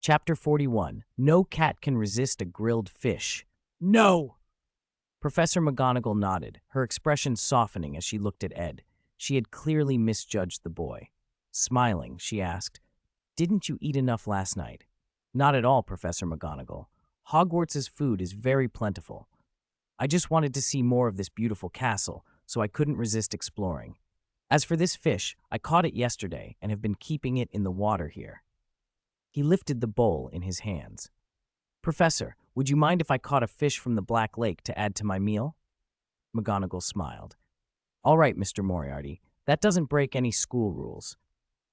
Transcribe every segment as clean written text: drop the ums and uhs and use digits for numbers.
Chapter 41. No cat can resist a grilled fish. No! Professor McGonagall nodded, her expression softening as she looked at Ed. She had clearly misjudged the boy. Smiling, she asked, "Didn't you eat enough last night?" "Not at all, Professor McGonagall. Hogwarts's food is very plentiful. I just wanted to see more of this beautiful castle, so I couldn't resist exploring. As for this fish, I caught it yesterday and have been keeping it in the water here." He lifted the bowl in his hands. "Professor, would you mind if I caught a fish from the Black Lake to add to my meal?" McGonagall smiled. "All right, Mr. Moriarty, that doesn't break any school rules."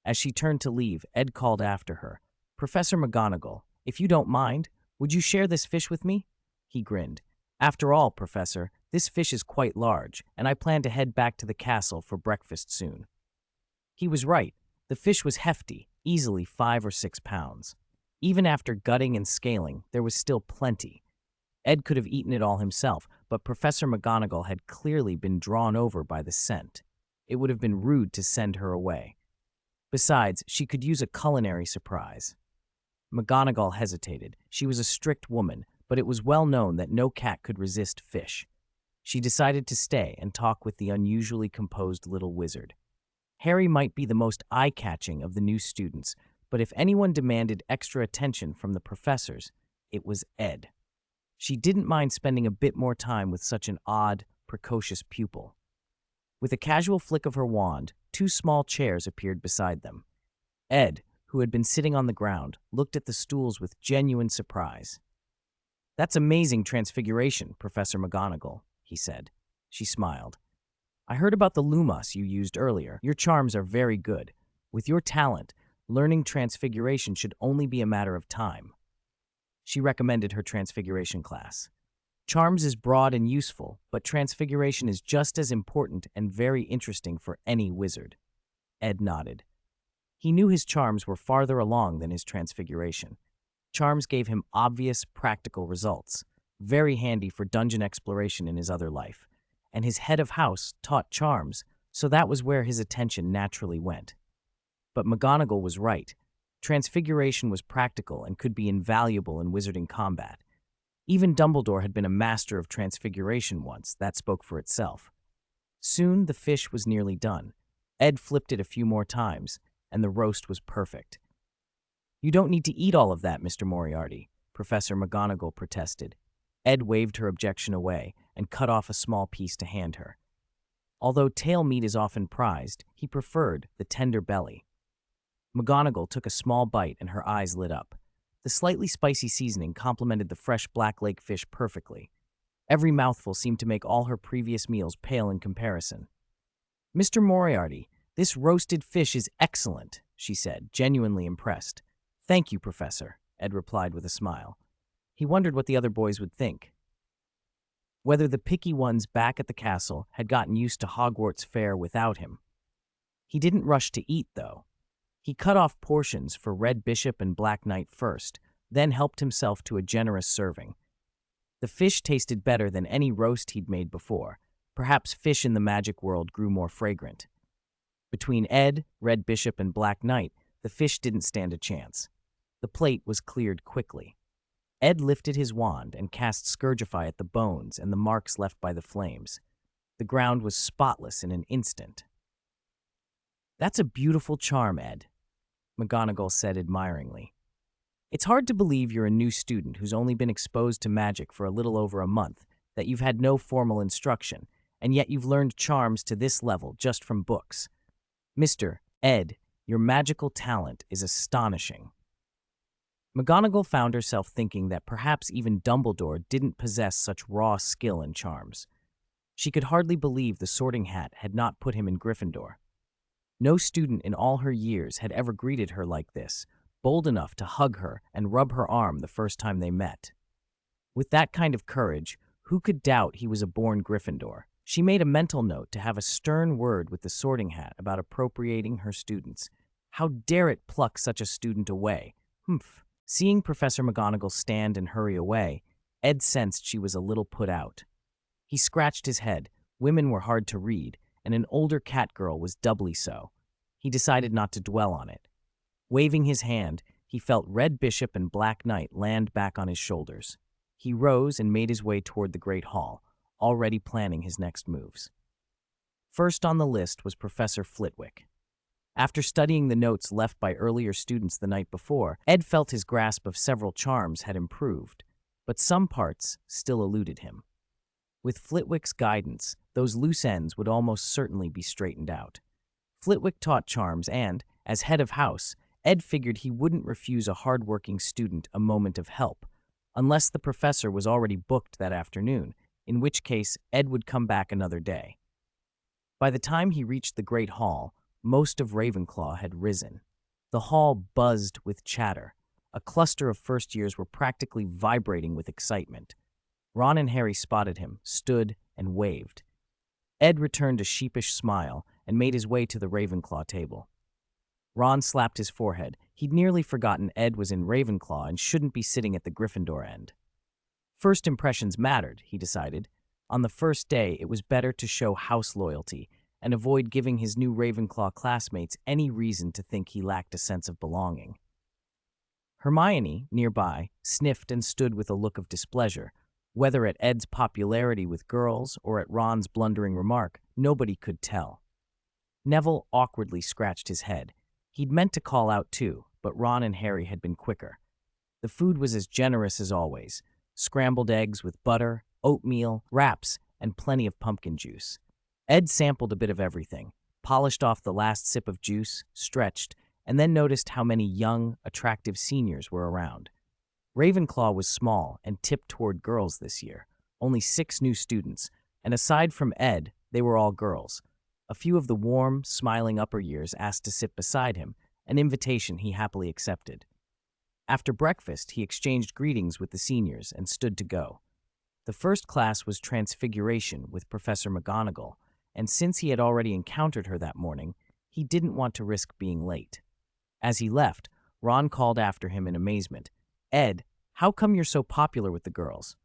As she turned to leave, Ed called after her, "Professor McGonagall, if you don't mind, would you share this fish with me?" He grinned. "After all, Professor, this fish is quite large, and I plan to head back to the castle for breakfast soon." He was right. The fish was hefty, easily 5 or 6 pounds. Even after gutting and scaling, there was still plenty. Ed could have eaten it all himself, but Professor McGonagall had clearly been drawn over by the scent. It would have been rude to send her away. Besides, she could use a culinary surprise. McGonagall hesitated. She was a strict woman, but it was well known that no cat could resist fish. She decided to stay and talk with the unusually composed little wizard. Harry might be the most eye-catching of the new students, but if anyone demanded extra attention from the professors, it was Ed. She didn't mind spending a bit more time with such an odd, precocious pupil. With a casual flick of her wand, 2 small chairs appeared beside them. Ed, who had been sitting on the ground, looked at the stools with genuine surprise. "That's amazing transfiguration, Professor McGonagall," he said. She smiled. "I heard about the lumos you used earlier. Your charms are very good. With your talent, learning transfiguration should only be a matter of time." She recommended her transfiguration class. "Charms is broad and useful, but transfiguration is just as important and very interesting for any wizard." Ed nodded. He knew his charms were farther along than his transfiguration. Charms gave him obvious, practical results, very handy for dungeon exploration in his other life. And his head of house taught charms, so that was where his attention naturally went. But McGonagall was right. Transfiguration was practical and could be invaluable in wizarding combat. Even Dumbledore had been a master of transfiguration once. That spoke for itself. Soon the fish was nearly done. Ed flipped it a few more times, and the roast was perfect. "You don't need to eat all of that, Mr. Moriarty," Professor McGonagall protested. Ed waved her objection away and cut off a small piece to hand her. Although tail meat is often prized, he preferred the tender belly. McGonagall took a small bite and her eyes lit up. The slightly spicy seasoning complemented the fresh Black Lake fish perfectly. Every mouthful seemed to make all her previous meals pale in comparison. "Mr. Moriarty, this roasted fish is excellent," she said, genuinely impressed. "Thank you, Professor," Ed replied with a smile. He wondered what the other boys would think. Whether the picky ones back at the castle had gotten used to Hogwarts fare without him. He didn't rush to eat, though. He cut off portions for Red Bishop and Black Knight first, then helped himself to a generous serving. The fish tasted better than any roast he'd made before. Perhaps fish in the magic world grew more fragrant. Between Ed, Red Bishop, and Black Knight, the fish didn't stand a chance. The plate was cleared quickly. Ed lifted his wand and cast Scourgify at the bones and the marks left by the flames. The ground was spotless in an instant. "That's a beautiful charm, Ed," McGonagall said admiringly. "It's hard to believe you're a new student who's only been exposed to magic for a little over a month, that you've had no formal instruction, and yet you've learned charms to this level just from books. Mr. Ed, your magical talent is astonishing." McGonagall found herself thinking that perhaps even Dumbledore didn't possess such raw skill in charms. She could hardly believe the Sorting Hat had not put him in Gryffindor. No student in all her years had ever greeted her like this, bold enough to hug her and rub her arm the first time they met. With that kind of courage, who could doubt he was a born Gryffindor? She made a mental note to have a stern word with the Sorting Hat about appropriating her students. How dare it pluck such a student away? Humph. Seeing Professor McGonagall stand and hurry away, Ed sensed she was a little put out. He scratched his head. Women were hard to read, and an older cat girl was doubly so. He decided not to dwell on it. Waving his hand, he He felt Red Bishop and Black Knight land back on his shoulders. He rose and made his way toward the Great Hall, already planning his next moves. First on the list was Professor Flitwick. After studying the notes left by earlier students the night before, Ed felt his grasp of several charms had improved, but some parts still eluded him. With Flitwick's guidance, those loose ends would almost certainly be straightened out. Flitwick taught charms and, as head of house, Ed figured he wouldn't refuse a hard-working student a moment of help, unless the professor was already booked that afternoon, in which case Ed would come back another day. By the time he reached the Great Hall, most of Ravenclaw had risen. The hall buzzed with chatter. A cluster of first years were practically vibrating with excitement. Ron and Harry spotted him, stood, and waved. Ed returned a sheepish smile and made his way to the Ravenclaw table. Ron slapped his forehead. He'd nearly forgotten Ed was in Ravenclaw and shouldn't be sitting at the Gryffindor end. First impressions mattered, he decided. On the first day, it was better to show house loyalty and avoid giving his new Ravenclaw classmates any reason to think he lacked a sense of belonging. Hermione, nearby, sniffed and stood with a look of displeasure. Whether at Ed's popularity with girls or at Ron's blundering remark, nobody could tell. Neville awkwardly scratched his head. He'd meant to call out too, but Ron and Harry had been quicker. The food was as generous as always. Scrambled eggs with butter, oatmeal, wraps, and plenty of pumpkin juice. Ed sampled a bit of everything, polished off the last sip of juice, stretched, and then noticed how many young, attractive seniors were around. Ravenclaw was small and tipped toward girls this year. Only 6 new students, and aside from Ed, they were all girls. A few of the warm, smiling upper years asked to sit beside him, an invitation he happily accepted. After breakfast, he exchanged greetings with the seniors and stood to go. The first class was Transfiguration with Professor McGonagall, and since he had already encountered her that morning, he didn't want to risk being late. As he left, Ron called after him in amazement. "Ed, how come you're so popular with the girls?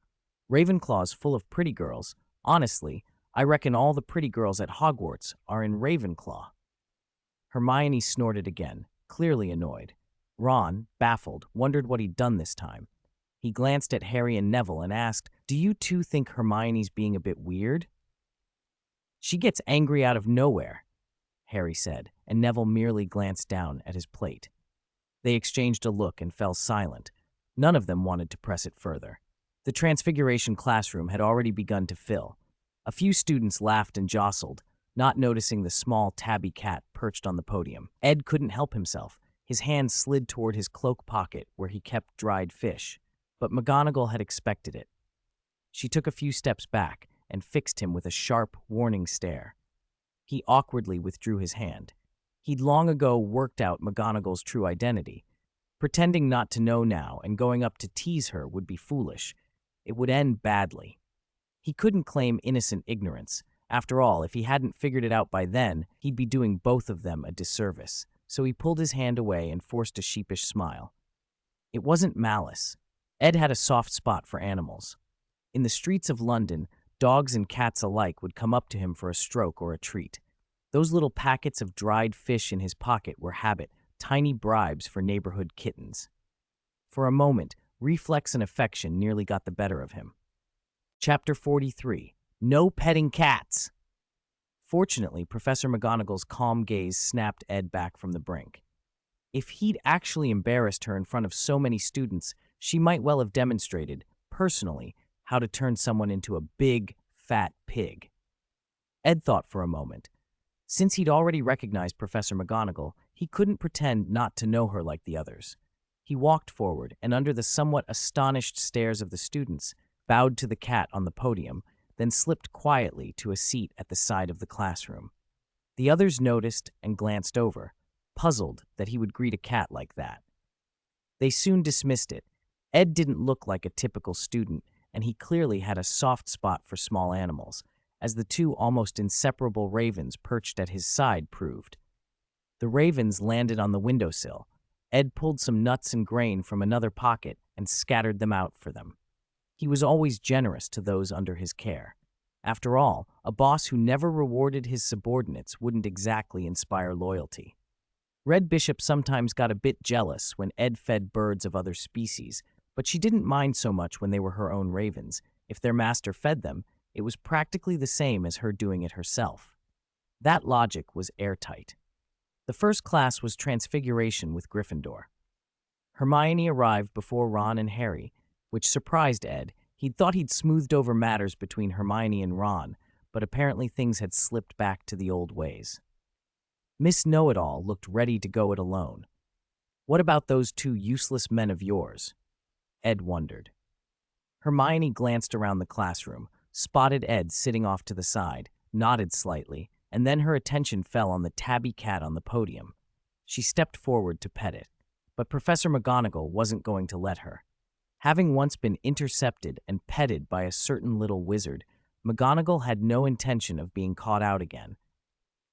Ravenclaw's full of pretty girls. Honestly, I reckon all the pretty girls at Hogwarts are in Ravenclaw." Hermione snorted again, clearly annoyed. Ron, baffled, wondered what he'd done this time. He glanced at Harry and Neville and asked, "Do you two think Hermione's being a bit weird?" "She gets angry out of nowhere," Harry said, and Neville merely glanced down at his plate. They exchanged a look and fell silent. None of them wanted to press it further. The Transfiguration classroom had already begun to fill. A few students laughed and jostled, not noticing the small tabby cat perched on the podium. Ed couldn't help himself. His hand slid toward his cloak pocket where he kept dried fish, but McGonagall had expected it. She took a few steps back and fixed him with a sharp, warning stare. He awkwardly withdrew his hand. He'd long ago worked out McGonagall's true identity. Pretending not to know now and going up to tease her would be foolish. It would end badly. He couldn't claim innocent ignorance. After all, if he hadn't figured it out by then, he'd be doing both of them a disservice. So he pulled his hand away and forced a sheepish smile. It wasn't malice. Ed had a soft spot for animals. In the streets of London, dogs and cats alike would come up to him for a stroke or a treat. Those little packets of dried fish in his pocket were habit, tiny bribes for neighborhood kittens. For a moment, reflex and affection nearly got the better of him. Chapter 43. No Petting Cats. Fortunately, Professor McGonagall's calm gaze snapped Ed back from the brink. If he'd actually embarrassed her in front of so many students, she might well have demonstrated, personally, how to turn someone into a big, fat pig. Ed thought for a moment. Since he'd already recognized Professor McGonagall, he couldn't pretend not to know her like the others. He walked forward, and under the somewhat astonished stares of the students, bowed to the cat on the podium, then slipped quietly to a seat at the side of the classroom. The others noticed and glanced over, puzzled that he would greet a cat like that. They soon dismissed it. Ed didn't look like a typical student, and he clearly had a soft spot for small animals, as the 2 almost inseparable ravens perched at his side proved. The ravens landed on the windowsill. Ed pulled some nuts and grain from another pocket and scattered them out for them. He was always generous to those under his care. After all, a boss who never rewarded his subordinates wouldn't exactly inspire loyalty. Red Bishop sometimes got a bit jealous when Ed fed birds of other species, but she didn't mind so much when they were her own ravens. If their master fed them, it was practically the same as her doing it herself. That logic was airtight. The first class was Transfiguration with Gryffindor. Hermione arrived before Ron and Harry, which surprised Ed. He'd thought he'd smoothed over matters between Hermione and Ron, but apparently things had slipped back to the old ways. Miss Know-It-All looked ready to go it alone. "What about those two useless men of yours?" Ed wondered. Hermione glanced around the classroom, spotted Ed sitting off to the side, nodded slightly, and then her attention fell on the tabby cat on the podium. She stepped forward to pet it, but Professor McGonagall wasn't going to let her. Having once been intercepted and petted by a certain little wizard, McGonagall had no intention of being caught out again.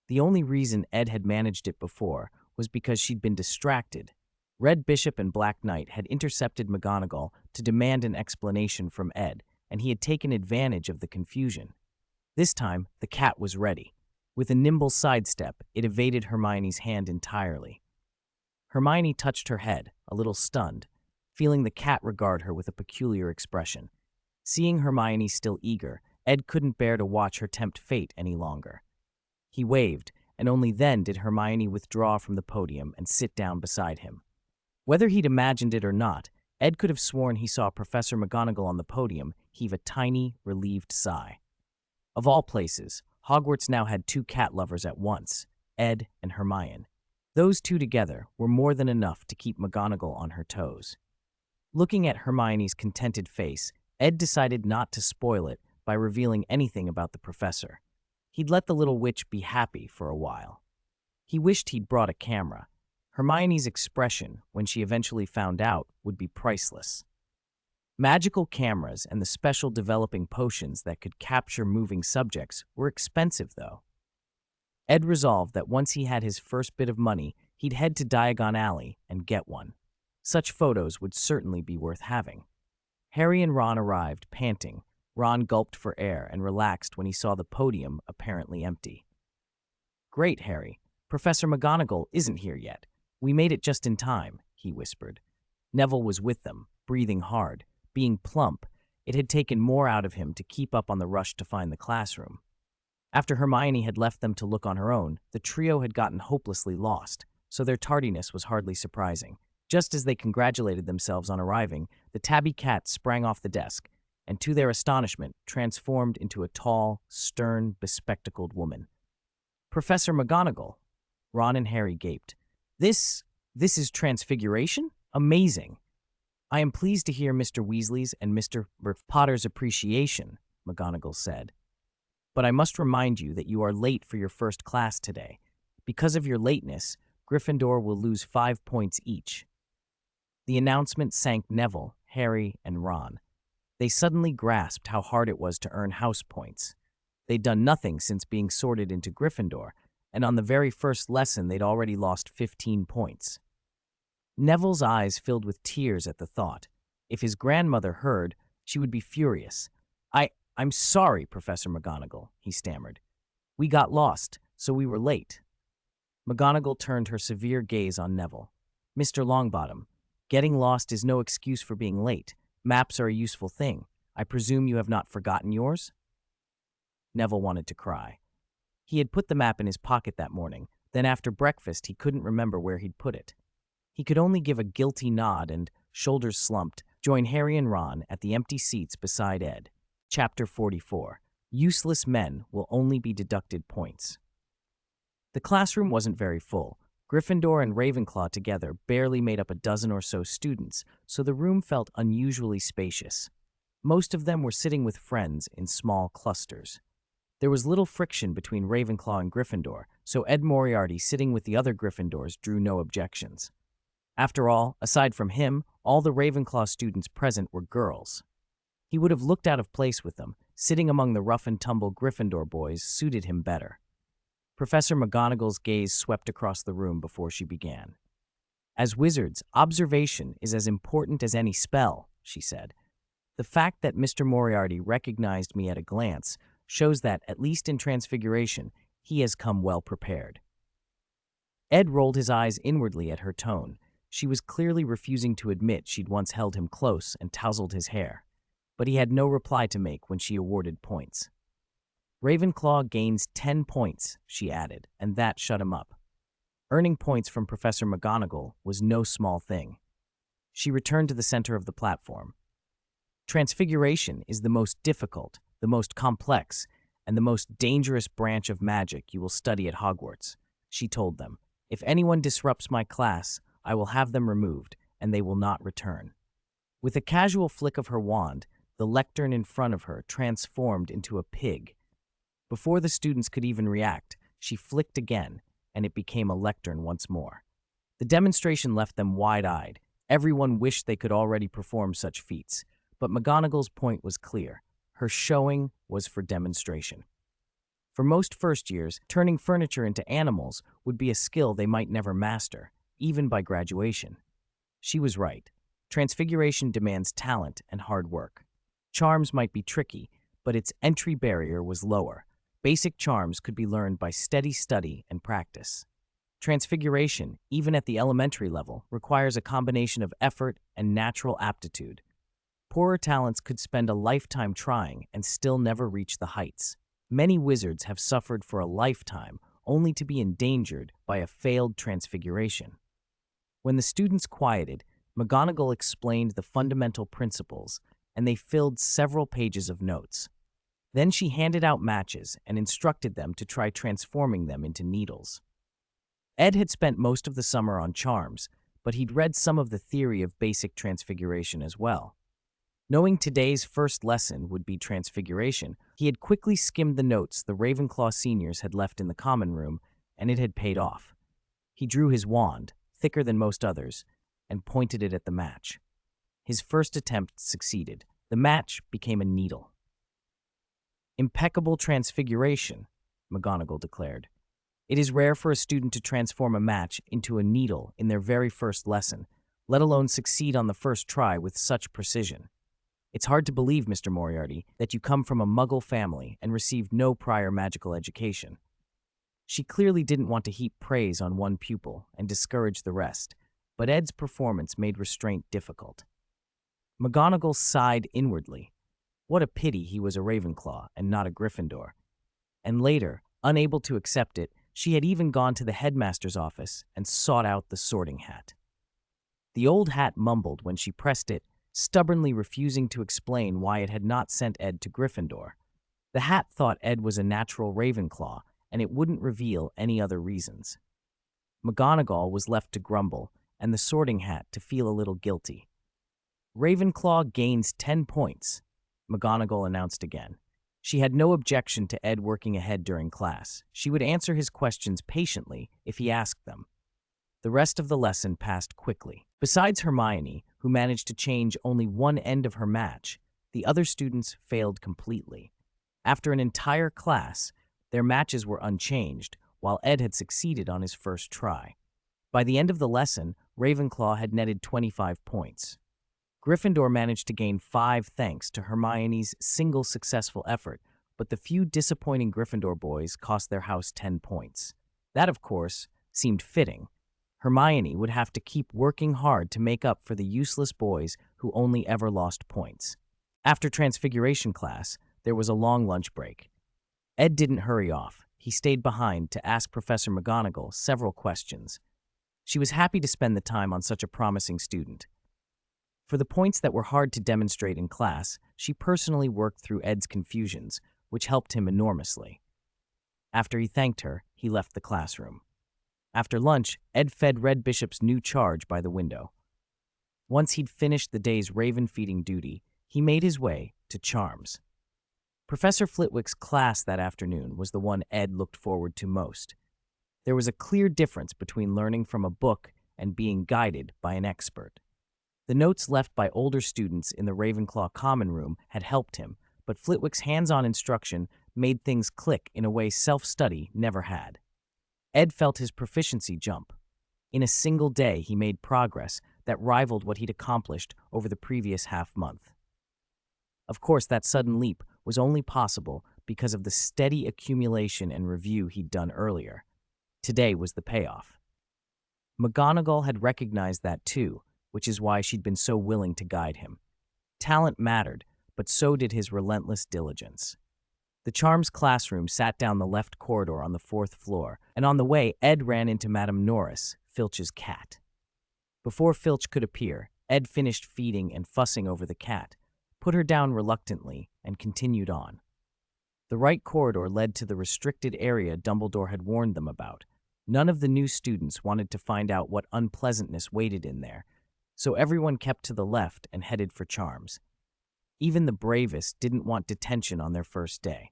The only reason Ed had managed it before was because she'd been distracted. Red Bishop and Black Knight had intercepted McGonagall to demand an explanation from Ed, and he had taken advantage of the confusion. This time, the cat was ready. With a nimble sidestep, it evaded Hermione's hand entirely. Hermione touched her head, a little stunned, feeling the cat regard her with a peculiar expression. Seeing Hermione still eager, Ed couldn't bear to watch her tempt fate any longer. He waved, and only then did Hermione withdraw from the podium and sit down beside him. Whether he'd imagined it or not, Ed could have sworn he saw Professor McGonagall on the podium heave a tiny, relieved sigh. Of all places, Hogwarts now had two cat lovers at once, Ed and Hermione. Those two together were more than enough to keep McGonagall on her toes. Looking at Hermione's contented face, Ed decided not to spoil it by revealing anything about the professor. He'd let the little witch be happy for a while. He wished he'd brought a camera. Hermione's expression, when she eventually found out, would be priceless. Magical cameras and the special developing potions that could capture moving subjects were expensive, though. Ed resolved that once he had his first bit of money, he'd head to Diagon Alley and get one. Such photos would certainly be worth having. Harry and Ron arrived, panting. Ron gulped for air and relaxed when he saw the podium apparently empty. "Great, Harry. Professor McGonagall isn't here yet. We made it just in time," he whispered. Neville was with them, breathing hard. Being plump, it had taken more out of him to keep up on the rush to find the classroom. After Hermione had left them to look on her own, the trio had gotten hopelessly lost, so their tardiness was hardly surprising. Just as they congratulated themselves on arriving, the tabby cat sprang off the desk, and to their astonishment, transformed into a tall, stern, bespectacled woman. "Professor McGonagall!" Ron and Harry gaped. This is Transfiguration? Amazing! "I am pleased to hear Mr. Weasley's and Mr. Potter's appreciation," McGonagall said. "But I must remind you that you are late for your first class today. Because of your lateness, Gryffindor will lose 5 points each." The announcement sank Neville, Harry, and Ron. They suddenly grasped how hard it was to earn house points. They'd done nothing since being sorted into Gryffindor, and on the very first lesson they'd already lost 15 points. Neville's eyes filled with tears at the thought. If his grandmother heard, she would be furious. I'm sorry, Professor McGonagall," he stammered. "We got lost, so we were late." McGonagall turned her severe gaze on Neville. "Mr. Longbottom, getting lost is no excuse for being late. Maps are a useful thing. I presume you have not forgotten yours?" Neville wanted to cry. He had put the map in his pocket that morning, then after breakfast he couldn't remember where he'd put it. He could only give a guilty nod and, shoulders slumped, join Harry and Ron at the empty seats beside Ed. Chapter 44. Useless Men Will Only Be Deducted Points. The classroom wasn't very full. Gryffindor and Ravenclaw together barely made up a dozen or so students, so the room felt unusually spacious. Most of them were sitting with friends in small clusters. There was little friction between Ravenclaw and Gryffindor, so Ed Moriarty sitting with the other Gryffindors drew no objections. After all, aside from him, all the Ravenclaw students present were girls. He would have looked out of place with them. Sitting among the rough-and-tumble Gryffindor boys suited him better. Professor McGonagall's gaze swept across the room before she began. "As wizards, observation is as important as any spell," she said. "The fact that Mr. Moriarty recognized me at a glance shows that, at least in Transfiguration, he has come well prepared." Ed rolled his eyes inwardly at her tone. She was clearly refusing to admit she'd once held him close and tousled his hair. But he had no reply to make when she awarded points. Ravenclaw gains 10 points, she added, and that shut him up. Earning points from Professor McGonagall was no small thing. She returned to the center of the platform. Transfiguration is the most difficult, the most complex, and the most dangerous branch of magic you will study at Hogwarts, she told them. If anyone disrupts my class, I will have them removed, and they will not return. With a casual flick of her wand, the lectern in front of her transformed into a pig. Before the students could even react, she flicked again, and it became a lectern once more. The demonstration left them wide-eyed. Everyone wished they could already perform such feats, but McGonagall's point was clear. Her showing was for demonstration. For most first years, turning furniture into animals would be a skill they might never master, even by graduation. She was right. Transfiguration demands talent and hard work. Charms might be tricky, but its entry barrier was lower. Basic charms could be learned by steady study and practice. Transfiguration, even at the elementary level, requires a combination of effort and natural aptitude. Poorer talents could spend a lifetime trying and still never reach the heights. Many wizards have suffered for a lifetime only to be endangered by a failed transfiguration. When the students quieted, McGonagall explained the fundamental principles, and they filled several pages of notes. Then she handed out matches and instructed them to try transforming them into needles. Ed had spent most of the summer on charms, but he'd read some of the theory of basic transfiguration as well. Knowing today's first lesson would be transfiguration, he had quickly skimmed the notes the Ravenclaw seniors had left in the common room, and it had paid off. He drew his wand, thicker than most others, and pointed it at the match. His first attempt succeeded. The match became a needle. Impeccable transfiguration, McGonagall declared. It is rare for a student to transform a match into a needle in their very first lesson, let alone succeed on the first try with such precision. It's hard to believe, Mr. Moriarty, that you come from a Muggle family and received no prior magical education. She clearly didn't want to heap praise on one pupil and discourage the rest, but Ed's performance made restraint difficult. McGonagall sighed inwardly. What a pity he was a Ravenclaw and not a Gryffindor. And later, unable to accept it, she had even gone to the headmaster's office and sought out the sorting hat. The old hat mumbled when she pressed it, stubbornly refusing to explain why it had not sent Ed to Gryffindor. The hat thought Ed was a natural Ravenclaw, and it wouldn't reveal any other reasons. McGonagall was left to grumble, and the sorting hat to feel a little guilty. Ravenclaw gains 10 points, McGonagall announced again. She had no objection to Ed working ahead during class. She would answer his questions patiently if he asked them. The rest of the lesson passed quickly. Besides Hermione, who managed to change only one end of her match, the other students failed completely. After an entire class, their matches were unchanged, while Ed had succeeded on his first try. By the end of the lesson, Ravenclaw had netted 25 points. Gryffindor managed to gain 5 thanks to Hermione's single successful effort, but the few disappointing Gryffindor boys cost their house 10 points. That, of course, seemed fitting. Hermione would have to keep working hard to make up for the useless boys who only ever lost points. After Transfiguration class, there was a long lunch break. Ed didn't hurry off. He stayed behind to ask Professor McGonagall several questions. She was happy to spend the time on such a promising student. For the points that were hard to demonstrate in class, she personally worked through Ed's confusions, which helped him enormously. After he thanked her, he left the classroom. After lunch, Ed fed Red Bishop's new charge by the window. Once he'd finished the day's raven-feeding duty, he made his way to Charms. Professor Flitwick's class that afternoon was the one Ed looked forward to most. There was a clear difference between learning from a book and being guided by an expert. The notes left by older students in the Ravenclaw common room had helped him, but Flitwick's hands-on instruction made things click in a way self-study never had. Ed felt his proficiency jump. In a single day, he made progress that rivaled what he'd accomplished over the previous half-month. Of course, that sudden leap was only possible because of the steady accumulation and review he'd done earlier. Today was the payoff. McGonagall had recognized that too, which is why she'd been so willing to guide him. Talent mattered, but so did his relentless diligence. The Charms classroom sat down the left corridor on the 4th floor, and on the way, Ed ran into Madame Norris, Filch's cat. Before Filch could appear, Ed finished feeding and fussing over the cat, put her down reluctantly, and continued on. The right corridor led to the restricted area Dumbledore had warned them about. None of the new students wanted to find out what unpleasantness waited in there, so everyone kept to the left and headed for Charms. Even the bravest didn't want detention on their first day.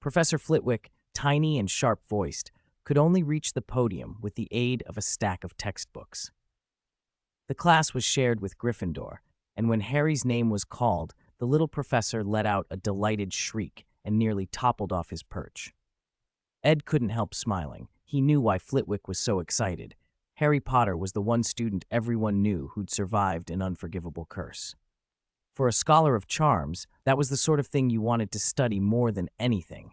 Professor Flitwick, tiny and sharp-voiced, could only reach the podium with the aid of a stack of textbooks. The class was shared with Gryffindor, and when Harry's name was called, the little professor let out a delighted shriek and nearly toppled off his perch. Ed couldn't help smiling. He knew why Flitwick was so excited. Harry Potter was the one student everyone knew who'd survived an unforgivable curse. For a scholar of charms, that was the sort of thing you wanted to study more than anything.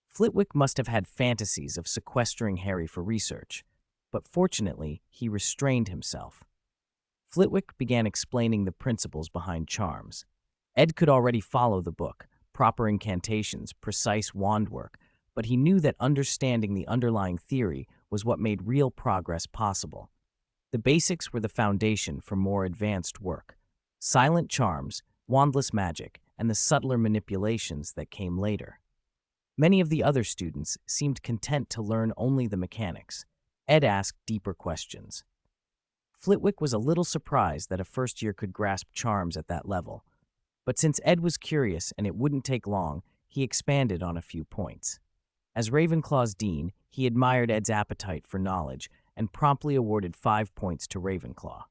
Flitwick must have had fantasies of sequestering Harry for research, but fortunately, he restrained himself. Flitwick began explaining the principles behind charms. Ed could already follow the book, proper incantations, precise wand work, but he knew that understanding the underlying theory was what made real progress possible. The basics were the foundation for more advanced work. Silent charms, wandless magic, and the subtler manipulations that came later. Many of the other students seemed content to learn only the mechanics. Ed asked deeper questions. Flitwick was a little surprised that a first year could grasp charms at that level. But since Ed was curious and it wouldn't take long, he expanded on a few points. As Ravenclaw's dean, he admired Ed's appetite for knowledge and promptly awarded 5 points to Ravenclaw.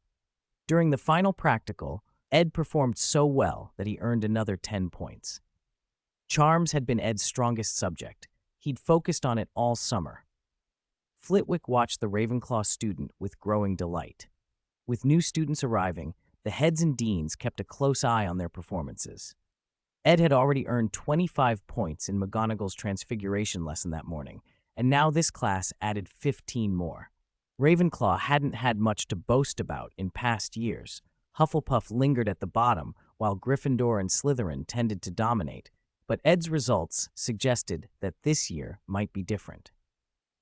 During the final practical, Ed performed so well that he earned another 10 points. Charms had been Ed's strongest subject. He'd focused on it all summer. Flitwick watched the Ravenclaw student with growing delight. With new students arriving, the heads and deans kept a close eye on their performances. Ed had already earned 25 points in McGonagall's Transfiguration lesson that morning, and now this class added 15 more. Ravenclaw hadn't had much to boast about in past years. Hufflepuff lingered at the bottom, while Gryffindor and Slytherin tended to dominate, but Ed's results suggested that this year might be different.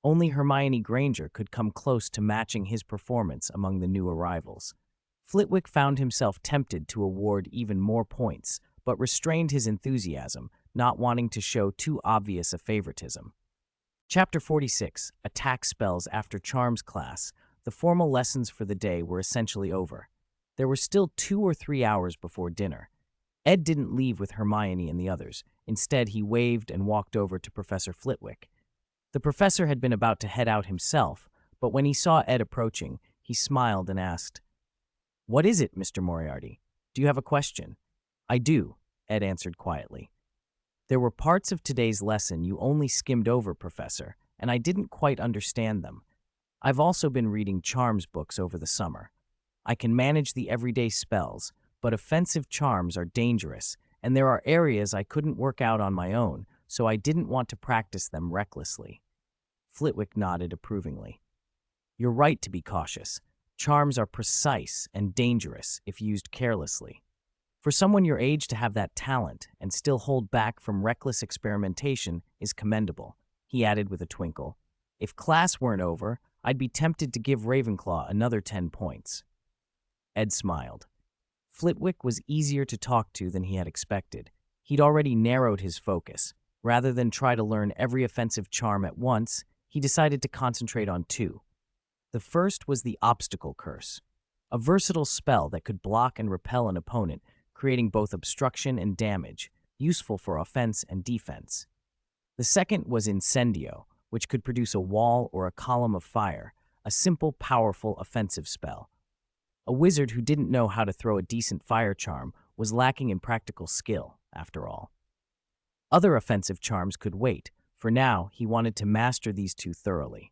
Only Hermione Granger could come close to matching his performance among the new arrivals. Flitwick found himself tempted to award even more points, but restrained his enthusiasm, not wanting to show too obvious a favoritism. Chapter 46, Attack Spells After Charms class. The formal lessons for the day were essentially over. There were still 2 or 3 hours before dinner. Ed didn't leave with Hermione and the others. Instead, he waved and walked over to Professor Flitwick. The professor had been about to head out himself, but when he saw Ed approaching, he smiled and asked, "What is it, Mr. Moriarty? Do you have a question?" "I do," Ed answered quietly. "There were parts of today's lesson you only skimmed over, Professor, and I didn't quite understand them. I've also been reading charms books over the summer. I can manage the everyday spells, but offensive charms are dangerous, and there are areas I couldn't work out on my own, so I didn't want to practice them recklessly." Flitwick nodded approvingly. "You're right to be cautious. Charms are precise and dangerous if used carelessly. For someone your age to have that talent and still hold back from reckless experimentation is commendable," he added with a twinkle. "If class weren't over, I'd be tempted to give Ravenclaw another 10 points." Ed smiled. Flitwick was easier to talk to than he had expected. He'd already narrowed his focus. Rather than try to learn every offensive charm at once, he decided to concentrate on 2. The first was the Obstacle Curse, a versatile spell that could block and repel an opponent, creating both obstruction and damage, useful for offense and defense. The second was Incendio, which could produce a wall or a column of fire, a simple, powerful offensive spell. A wizard who didn't know how to throw a decent fire charm was lacking in practical skill, after all. Other offensive charms could wait. For now, he wanted to master these 2 thoroughly.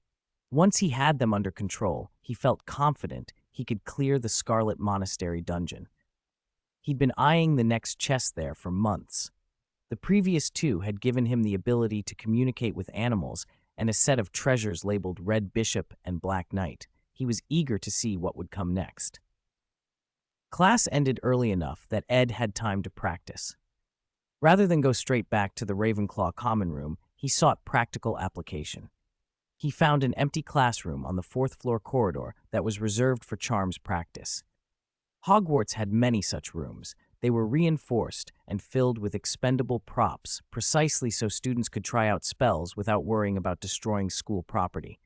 Once he had them under control, he felt confident he could clear the Scarlet Monastery dungeon. He'd been eyeing the next chest there for months. The previous 2 had given him the ability to communicate with animals and a set of treasures labeled Red Bishop and Black Knight. He was eager to see what would come next. Class ended early enough that Ed had time to practice. Rather than go straight back to the Ravenclaw common room, he sought practical application. He found an empty classroom on the fourth-floor corridor that was reserved for charms practice. Hogwarts had many such rooms. They were reinforced and filled with expendable props, precisely so students could try out spells without worrying about destroying school property.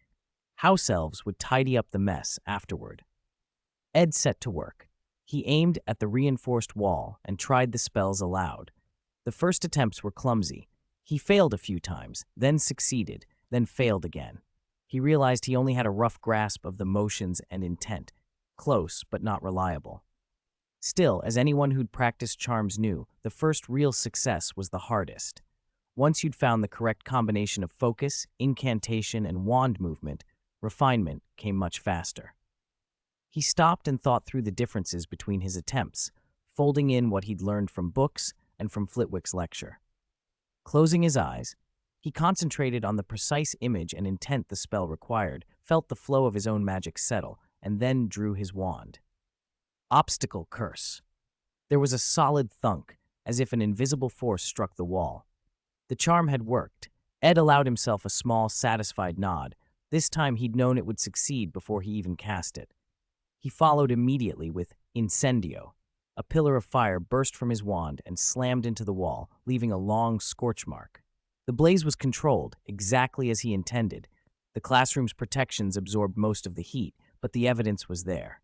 House elves would tidy up the mess afterward. Ed set to work. He aimed at the reinforced wall and tried the spells aloud. The first attempts were clumsy. He failed a few times, then succeeded, then failed again. He realized he only had a rough grasp of the motions and intent, close but not reliable. Still, as anyone who'd practiced charms knew, the first real success was the hardest. Once you'd found the correct combination of focus, incantation, and wand movement, refinement came much faster. He stopped and thought through the differences between his attempts, folding in what he'd learned from books and from Flitwick's lecture. Closing his eyes, he concentrated on the precise image and intent the spell required, felt the flow of his own magic settle, and then drew his wand. Obstacle curse. There was a solid thunk, as if an invisible force struck the wall. The charm had worked. Ed allowed himself a small, satisfied nod. This time he'd known it would succeed before he even cast it. He followed immediately with Incendio. A pillar of fire burst from his wand and slammed into the wall, leaving a long scorch mark. The blaze was controlled, exactly as he intended. The classroom's protections absorbed most of the heat, but the evidence was there.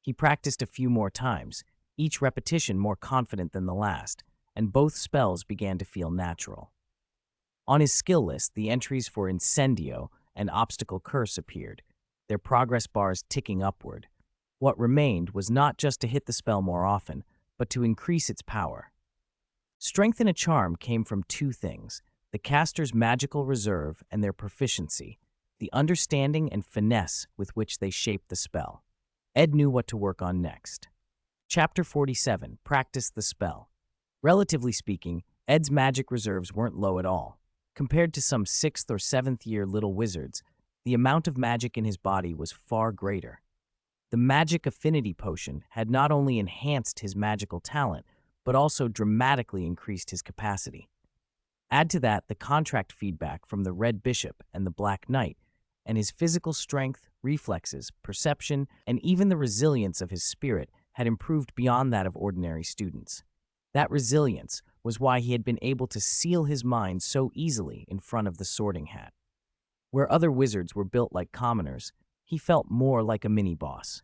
He practiced a few more times, each repetition more confident than the last, and both spells began to feel natural. On his skill list, the entries for Incendio and Obstacle Curse appeared, their progress bars ticking upward. What remained was not just to hit the spell more often, but to increase its power. Strength in a charm came from two things: the caster's magical reserve and their proficiency, the understanding and finesse with which they shaped the spell. Ed knew what to work on next. Chapter 47, Practice the Spell. Relatively speaking, Ed's magic reserves weren't low at all. Compared to some 6th or 7th year little wizards, the amount of magic in his body was far greater. The Magic Affinity Potion had not only enhanced his magical talent, but also dramatically increased his capacity. Add to that the contract feedback from the Red Bishop and the Black Knight, and his physical strength, reflexes, perception, and even the resilience of his spirit had improved beyond that of ordinary students. That resilience was why he had been able to seal his mind so easily in front of the Sorting Hat. Where other wizards were built like commoners, he felt more like a mini-boss.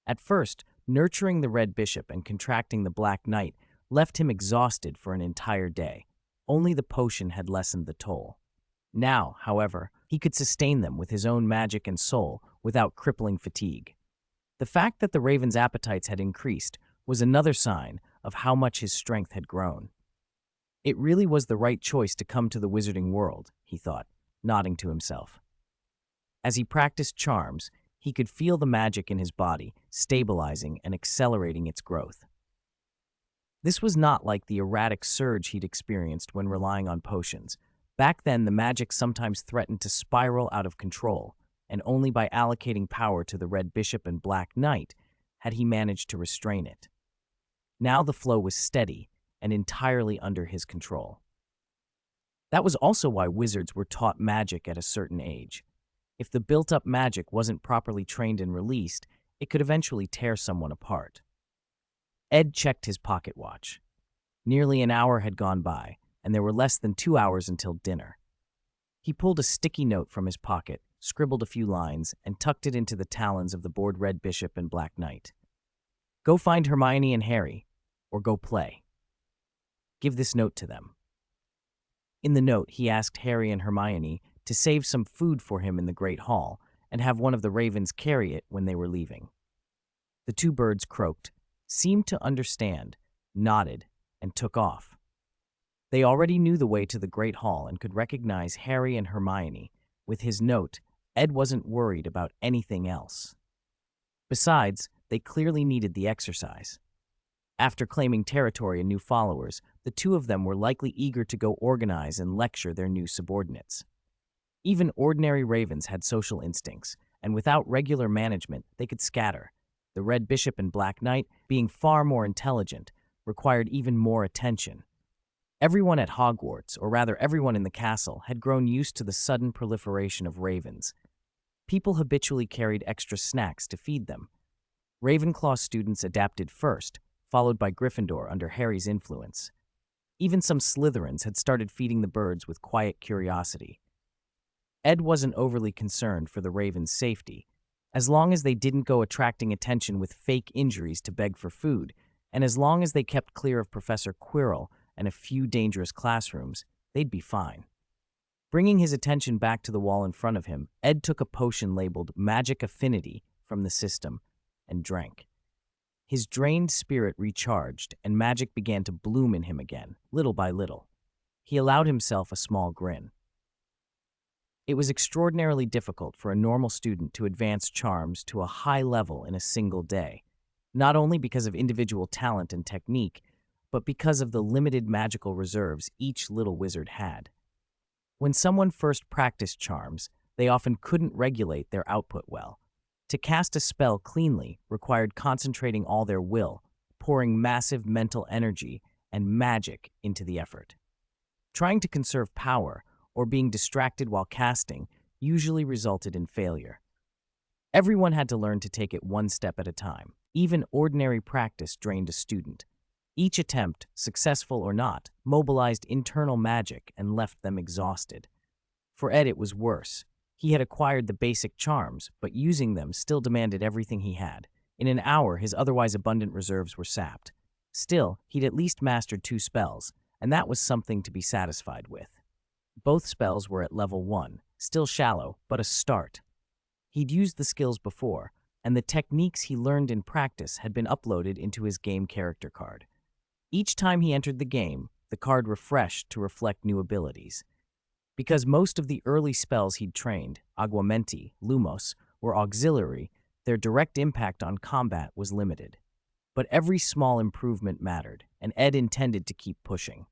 At first, nurturing the Red Bishop and contracting the Black Knight left him exhausted for an entire day. Only the potion had lessened the toll. Now, however, he could sustain them with his own magic and soul without crippling fatigue. The fact that the Raven's appetites had increased was another sign of how much his strength had grown. It really was the right choice to come to the wizarding world, he thought, nodding to himself. As he practiced charms, he could feel the magic in his body, stabilizing and accelerating its growth. This was not like the erratic surge he'd experienced when relying on potions. Back then, the magic sometimes threatened to spiral out of control, and only by allocating power to the Red Bishop and Black Knight had he managed to restrain it. Now the flow was steady and entirely under his control. That was also why wizards were taught magic at a certain age. If the built-up magic wasn't properly trained and released, it could eventually tear someone apart. Ed checked his pocket watch. Nearly an hour had gone by, and there were less than 2 hours until dinner. He pulled a sticky note from his pocket, scribbled a few lines, and tucked it into the talons of the bored Red Bishop and Black Knight. Go find Hermione and Harry, or go play. Give this note to them. In the note, he asked Harry and Hermione to save some food for him in the Great Hall and have one of the ravens carry it when they were leaving. The two birds croaked, seemed to understand, nodded, and took off. They already knew the way to the Great Hall and could recognize Harry and Hermione. With his note, Ed wasn't worried about anything else. Besides, they clearly needed the exercise. After claiming territory and new followers, the two of them were likely eager to go organize and lecture their new subordinates. Even ordinary ravens had social instincts, and without regular management, they could scatter. The Red Bishop and Black Knight, being far more intelligent, required even more attention. Everyone at Hogwarts, or rather everyone in the castle, had grown used to the sudden proliferation of ravens. People habitually carried extra snacks to feed them. Ravenclaw students adapted first, followed by Gryffindor under Harry's influence. Even some Slytherins had started feeding the birds with quiet curiosity. Ed wasn't overly concerned for the ravens' safety, as long as they didn't go attracting attention with fake injuries to beg for food, and as long as they kept clear of Professor Quirrell and a few dangerous classrooms, they'd be fine. Bringing his attention back to the wall in front of him, Ed took a potion labeled Magic Affinity from the system and drank. His drained spirit recharged, and magic began to bloom in him again, little by little. He allowed himself a small grin. It was extraordinarily difficult for a normal student to advance charms to a high level in a single day, not only because of individual talent and technique, but because of the limited magical reserves each little wizard had. When someone first practiced charms, they often couldn't regulate their output well. To cast a spell cleanly required concentrating all their will, pouring massive mental energy and magic into the effort. Trying to conserve power, or being distracted while casting, usually resulted in failure. Everyone had to learn to take it one step at a time. Even ordinary practice drained a student. Each attempt, successful or not, mobilized internal magic and left them exhausted. For Ed, it was worse. He had acquired the basic charms, but using them still demanded everything he had. In an hour, his otherwise abundant reserves were sapped. Still, he'd at least mastered 2 spells, and that was something to be satisfied with. Both spells were at level 1, still shallow, but a start. He'd used the skills before, and the techniques he learned in practice had been uploaded into his game character card. Each time he entered the game, the card refreshed to reflect new abilities. Because most of the early spells he'd trained, Aguamenti, Lumos, were auxiliary, their direct impact on combat was limited. But every small improvement mattered, and Ed intended to keep pushing.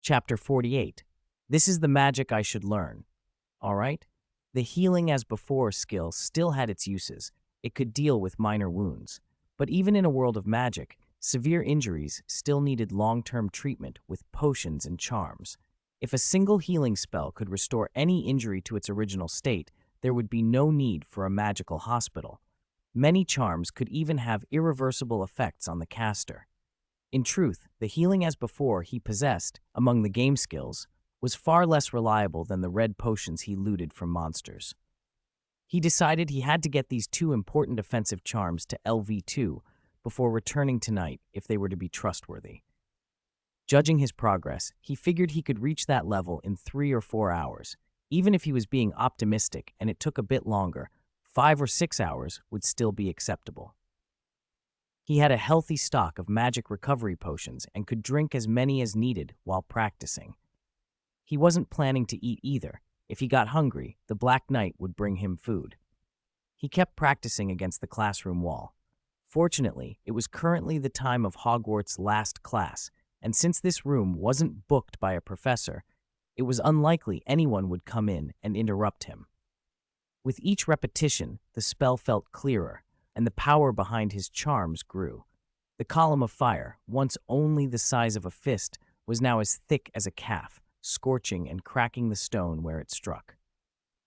Chapter 48. This is the magic I should learn. All right? The healing as before skill still had its uses. It could deal with minor wounds. But even in a world of magic, severe injuries still needed long-term treatment with potions and charms. If a single healing spell could restore any injury to its original state, there would be no need for a magical hospital. Many charms could even have irreversible effects on the caster. In truth, the healing as before he possessed, among the game skills, was far less reliable than the red potions he looted from monsters. He decided he had to get these 2 important offensive charms to LV2 before returning tonight if they were to be trustworthy. Judging his progress, he figured he could reach that level in 3 or 4 hours. Even if he was being optimistic and it took a bit longer, 5 or 6 hours would still be acceptable. He had a healthy stock of magic recovery potions and could drink as many as needed while practicing. He wasn't planning to eat either. If he got hungry, the Black Knight would bring him food. He kept practicing against the classroom wall. Fortunately, it was currently the time of Hogwarts' last class, and since this room wasn't booked by a professor, it was unlikely anyone would come in and interrupt him. With each repetition, the spell felt clearer, and the power behind his charms grew. The column of fire, once only the size of a fist, was now as thick as a calf, scorching and cracking the stone where it struck.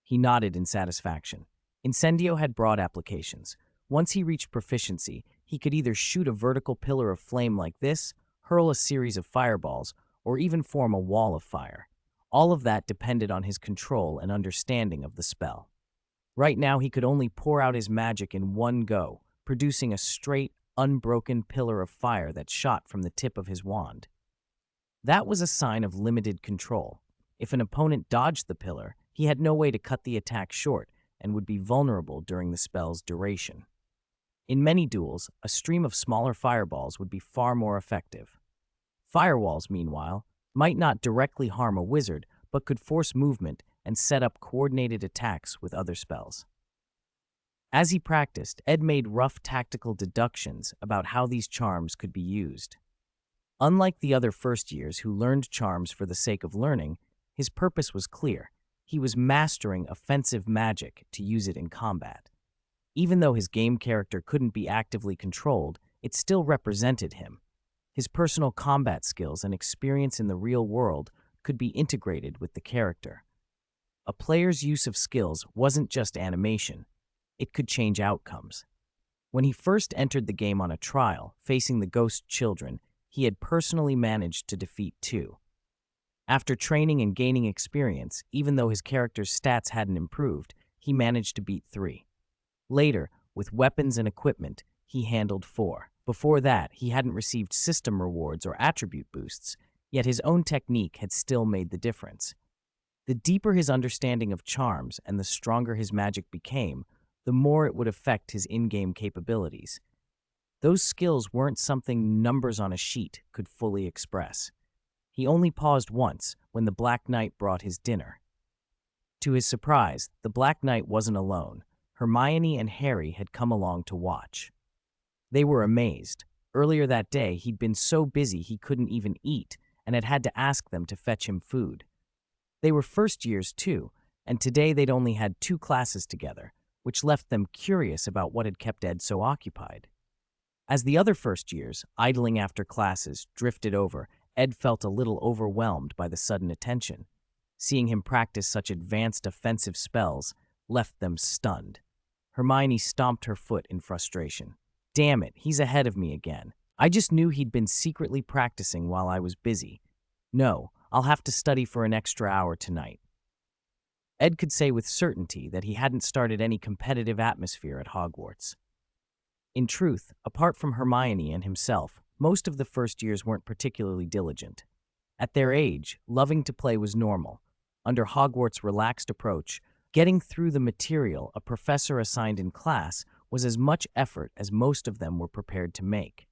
He nodded in satisfaction. Incendio had broad applications. Once he reached proficiency, he could either shoot a vertical pillar of flame like this, hurl a series of fireballs, or even form a wall of fire. All of that depended on his control and understanding of the spell. Right now, he could only pour out his magic in one go, producing a straight, unbroken pillar of fire that shot from the tip of his wand. That was a sign of limited control. If an opponent dodged the pillar, he had no way to cut the attack short and would be vulnerable during the spell's duration. In many duels, a stream of smaller fireballs would be far more effective. Firewalls, meanwhile, might not directly harm a wizard, but could force movement and set up coordinated attacks with other spells. As he practiced, Ed made rough tactical deductions about how these charms could be used. Unlike the other first years who learned charms for the sake of learning, his purpose was clear. He was mastering offensive magic to use it in combat. Even though his game character couldn't be actively controlled, it still represented him. His personal combat skills and experience in the real world could be integrated with the character. A player's use of skills wasn't just animation, it could change outcomes. When he first entered the game on a trial, facing the ghost children, he had personally managed to defeat 2. After training and gaining experience, even though his character's stats hadn't improved, he managed to beat 3. Later, with weapons and equipment, he handled 4. Before that, he hadn't received system rewards or attribute boosts, yet his own technique had still made the difference. The deeper his understanding of charms and the stronger his magic became, the more it would affect his in-game capabilities. Those skills weren't something numbers on a sheet could fully express. He only paused once when the Black Knight brought his dinner. To his surprise, the Black Knight wasn't alone. Hermione and Harry had come along to watch. They were amazed. Earlier that day, he'd been so busy he couldn't even eat and had had to ask them to fetch him food. They were first years too, and today they'd only had 2 classes together, which left them curious about what had kept Ed so occupied. As the other first years, idling after classes, drifted over, Ed felt a little overwhelmed by the sudden attention. Seeing him practice such advanced offensive spells left them stunned. Hermione stomped her foot in frustration. Damn it, he's ahead of me again. I just knew he'd been secretly practicing while I was busy. No, I'll have to study for an extra hour tonight. Ed could say with certainty that he hadn't started any competitive atmosphere at Hogwarts. In truth, apart from Hermione and himself, most of the first years weren't particularly diligent. At their age, loving to play was normal. Under Hogwarts' relaxed approach, getting through the material a professor assigned in class was as much effort as most of them were prepared to make.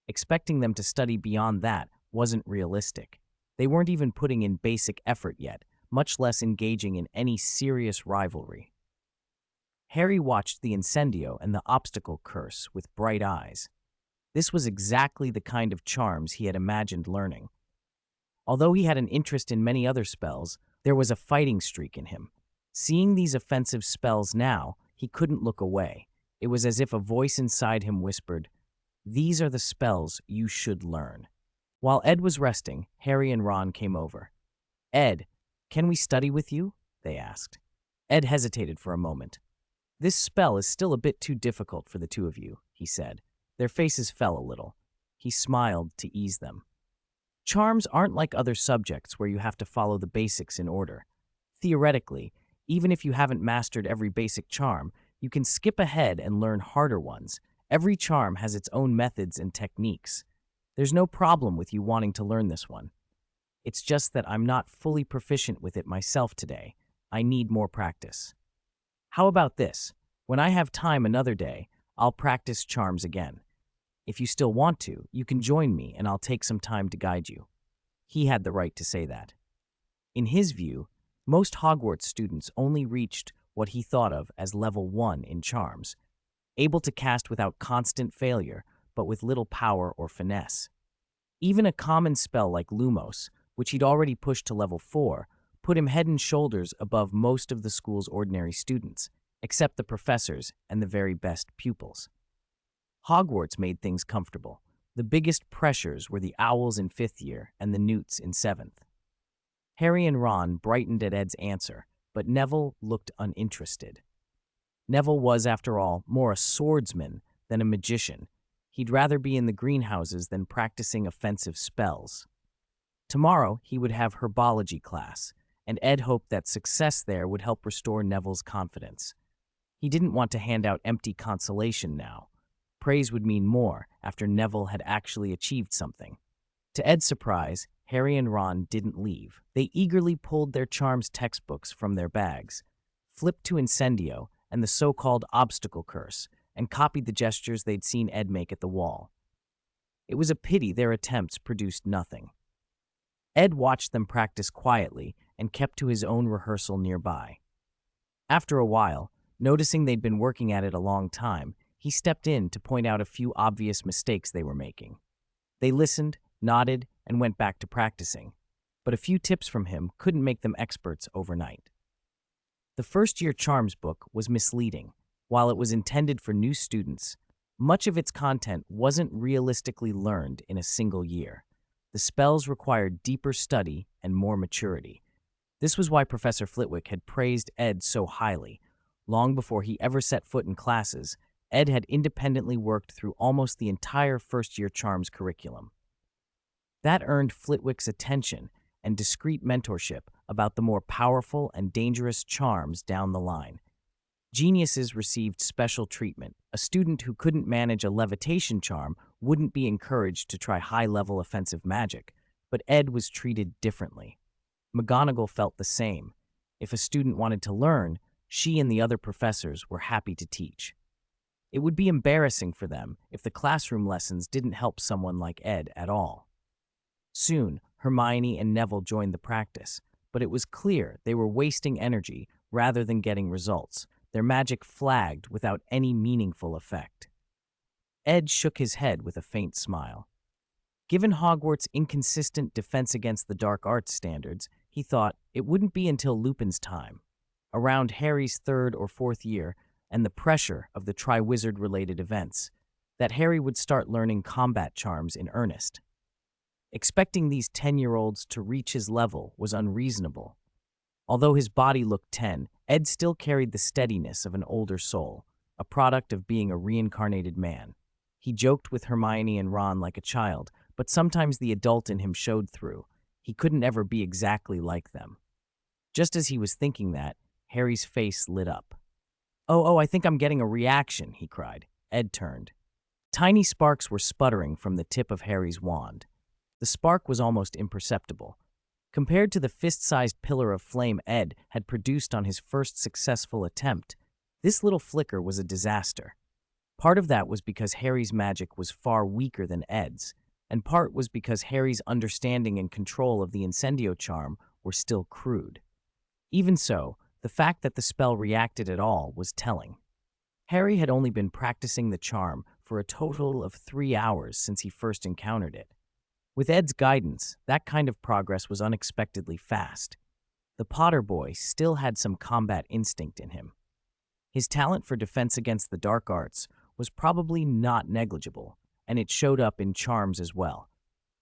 Expecting them to study beyond that wasn't realistic. They weren't even putting in basic effort yet, much less engaging in any serious rivalry. Harry watched the Incendio and the Obstacle Curse with bright eyes. This was exactly the kind of charms he had imagined learning. Although he had an interest in many other spells, there was a fighting streak in him. Seeing these offensive spells now, he couldn't look away. It was as if a voice inside him whispered, "These are the spells you should learn." While Ed was resting, Harry and Ron came over. "Ed, can we study with you?" they asked. Ed hesitated for a moment. "This spell is still a bit too difficult for the 2 of you," he said. Their faces fell a little. He smiled to ease them. "Charms aren't like other subjects where you have to follow the basics in order. Theoretically, even if you haven't mastered every basic charm, you can skip ahead and learn harder ones. Every charm has its own methods and techniques. There's no problem with you wanting to learn this one. It's just that I'm not fully proficient with it myself today. I need more practice. How about this? When I have time another day, I'll practice charms again. If you still want to, you can join me and I'll take some time to guide you." He had the right to say that. In his view, most Hogwarts students only reached what he thought of as level 1 in charms, able to cast without constant failure, but with little power or finesse. Even a common spell like Lumos, which he'd already pushed to level 4, put him head and shoulders above most of the school's ordinary students, except the professors and the very best pupils. Hogwarts made things comfortable. The biggest pressures were the owls in 5th year and the newts in 7th. Harry and Ron brightened at Ed's answer, but Neville looked uninterested. Neville was, after all, more a swordsman than a magician. He'd rather be in the greenhouses than practicing offensive spells. Tomorrow, he would have herbology class, and Ed hoped that success there would help restore Neville's confidence. He didn't want to hand out empty consolation now. Praise would mean more after Neville had actually achieved something. To Ed's surprise, Harry and Ron didn't leave. They eagerly pulled their charms textbooks from their bags, flipped to Incendio and the so-called Obstacle Curse, and copied the gestures they'd seen Ed make at the wall. It was a pity their attempts produced nothing. Ed watched them practice quietly and kept to his own rehearsal nearby. After a while, noticing they'd been working at it a long time, he stepped in to point out a few obvious mistakes they were making. They listened, nodded, and went back to practicing, but a few tips from him couldn't make them experts overnight. The first-year charms book was misleading. While it was intended for new students, much of its content wasn't realistically learned in a single year. The spells required deeper study and more maturity. This was why Professor Flitwick had praised Ed so highly. Long before he ever set foot in classes, Ed had independently worked through almost the entire first-year charms curriculum. That earned Flitwick's attention and discreet mentorship about the more powerful and dangerous charms down the line. Geniuses received special treatment. A student who couldn't manage a levitation charm wouldn't be encouraged to try high-level offensive magic, but Ed was treated differently. McGonagall felt the same. If a student wanted to learn, she and the other professors were happy to teach. It would be embarrassing for them if the classroom lessons didn't help someone like Ed at all. Soon, Hermione and Neville joined the practice, but it was clear they were wasting energy rather than getting results. Their magic flagged without any meaningful effect. Ed shook his head with a faint smile. Given Hogwarts' inconsistent defense against the dark arts standards, he thought it wouldn't be until Lupin's time, around Harry's third or fourth year and the pressure of the Triwizard-related events, that Harry would start learning combat charms in earnest. Expecting these 10-year-olds to reach his level was unreasonable. Although his body looked 10, Ed still carried the steadiness of an older soul, a product of being a reincarnated man. He joked with Hermione and Ron like a child, but sometimes the adult in him showed through. He couldn't ever be exactly like them. Just as he was thinking that, Harry's face lit up. Oh, I think I'm getting a reaction," he cried. Ed turned. Tiny sparks were sputtering from the tip of Harry's wand. The spark was almost imperceptible. Compared to the fist-sized pillar of flame Ed had produced on his first successful attempt, this little flicker was a disaster. Part of that was because Harry's magic was far weaker than Ed's, and part was because Harry's understanding and control of the incendio charm were still crude. Even so, the fact that the spell reacted at all was telling. Harry had only been practicing the charm for a total of 3 hours since he first encountered it. With Ed's guidance, that kind of progress was unexpectedly fast. The Potter boy still had some combat instinct in him. His talent for defense against the dark arts was probably not negligible, and it showed up in charms as well.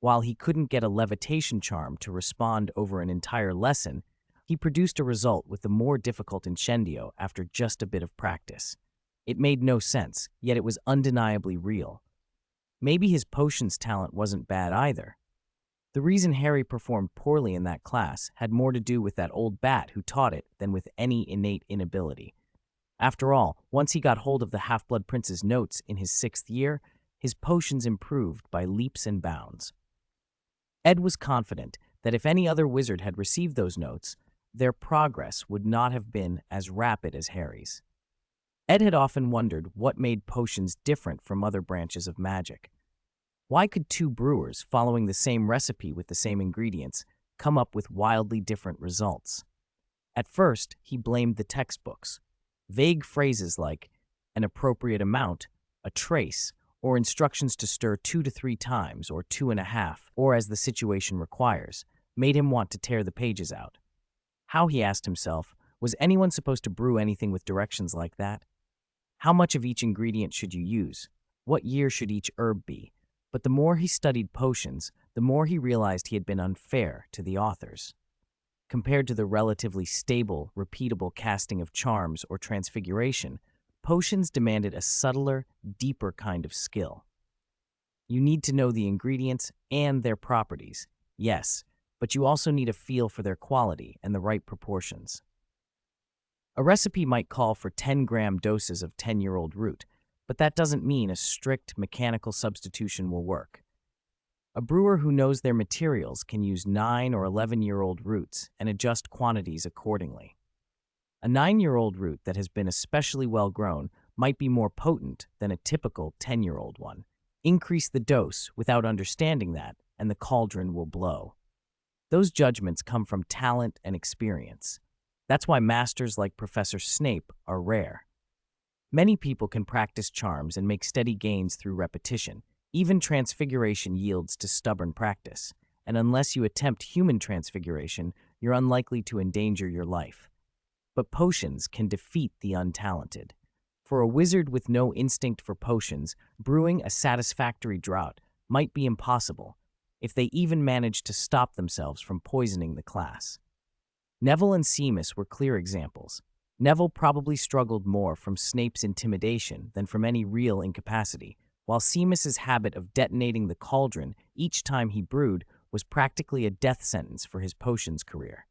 While he couldn't get a levitation charm to respond over an entire lesson, he produced a result with the more difficult incendio after just a bit of practice. It made no sense, yet it was undeniably real. Maybe his potions talent wasn't bad either. The reason Harry performed poorly in that class had more to do with that old bat who taught it than with any innate inability. After all, once he got hold of the Half-Blood Prince's notes in his 6th year, his potions improved by leaps and bounds. Ed was confident that if any other wizard had received those notes, their progress would not have been as rapid as Harry's. Ed had often wondered what made potions different from other branches of magic. Why could 2 brewers following the same recipe with the same ingredients come up with wildly different results? At first, he blamed the textbooks. Vague phrases like an appropriate amount, a trace, or instructions to stir 2 to 3 times or 2.5, or as the situation requires, made him want to tear the pages out. How, he asked himself, was anyone supposed to brew anything with directions like that? How much of each ingredient should you use? What year should each herb be? But the more he studied potions, the more he realized he had been unfair to the authors. Compared to the relatively stable, repeatable casting of charms or transfiguration, potions demanded a subtler, deeper kind of skill. You need to know the ingredients and their properties, yes, but you also need a feel for their quality and the right proportions. A recipe might call for 10-gram doses of 10-year-old root, but that doesn't mean a strict mechanical substitution will work. A brewer who knows their materials can use 9 or 11-year-old roots and adjust quantities accordingly. A 9-year-old root that has been especially well grown might be more potent than a typical 10-year-old one. Increase the dose without understanding that, and the cauldron will blow. Those judgments come from talent and experience. That's why masters like Professor Snape are rare. Many people can practice charms and make steady gains through repetition. Even transfiguration yields to stubborn practice, and unless you attempt human transfiguration, you're unlikely to endanger your life. but potions can defeat the untalented. For a wizard with no instinct for potions, brewing a satisfactory draught might be impossible, if they even managed to stop themselves from poisoning the class. Neville and Seamus were clear examples. Neville probably struggled more from Snape's intimidation than from any real incapacity, while Seamus's habit of detonating the cauldron each time he brewed was practically a death sentence for his potions career.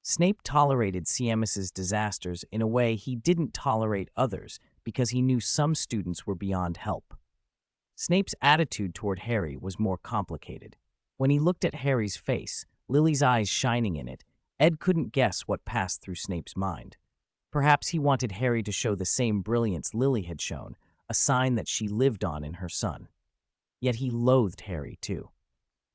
Snape tolerated Seamus's disasters in a way he didn't tolerate others because he knew some students were beyond help. Snape's attitude toward Harry was more complicated. When he looked at Harry's face, Lily's eyes shining in it, Ed couldn't guess what passed through Snape's mind. Perhaps he wanted Harry to show the same brilliance Lily had shown, a sign that she lived on in her son. Yet he loathed Harry, too.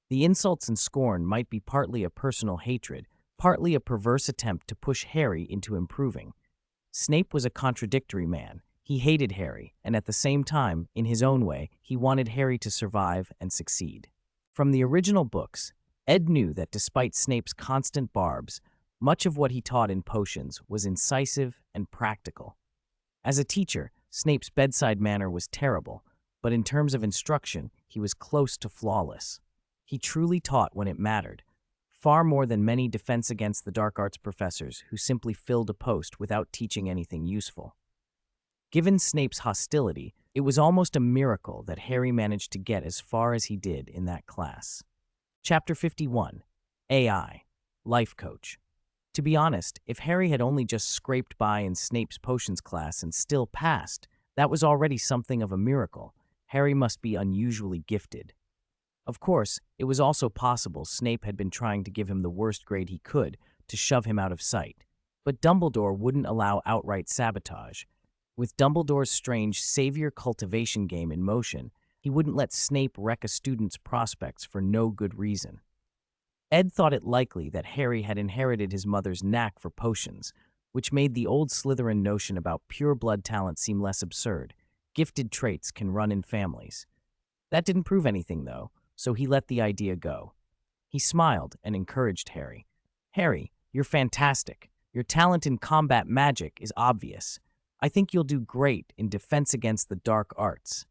The insults and scorn might be partly a personal hatred, partly a perverse attempt to push Harry into improving. Snape was a contradictory man. He hated Harry, and at the same time, in his own way, he wanted Harry to survive and succeed. From the original books, Ed knew that despite Snape's constant barbs, much of what he taught in potions was incisive and practical. As a teacher, Snape's bedside manner was terrible, but in terms of instruction, he was close to flawless. He truly taught when it mattered, far more than many Defense Against the Dark Arts professors who simply filled a post without teaching anything useful. Given Snape's hostility, it was almost a miracle that Harry managed to get as far as he did in that class. Chapter 51, AI, Life Coach. To be honest, if Harry had only just scraped by in Snape's potions class and still passed, that was already something of a miracle. Harry must be unusually gifted. Of course, it was also possible Snape had been trying to give him the worst grade he could to shove him out of sight. But Dumbledore wouldn't allow outright sabotage. With Dumbledore's strange savior cultivation game in motion, he wouldn't let Snape wreck a student's prospects for no good reason. Ed thought it likely that Harry had inherited his mother's knack for potions, which made the old Slytherin notion about pure blood talent seem less absurd. Gifted traits can run in families. That didn't prove anything, though, so he let the idea go. He smiled and encouraged Harry. "Harry, you're fantastic. Your talent in combat magic is obvious. I think you'll do great in Defense Against the Dark Arts."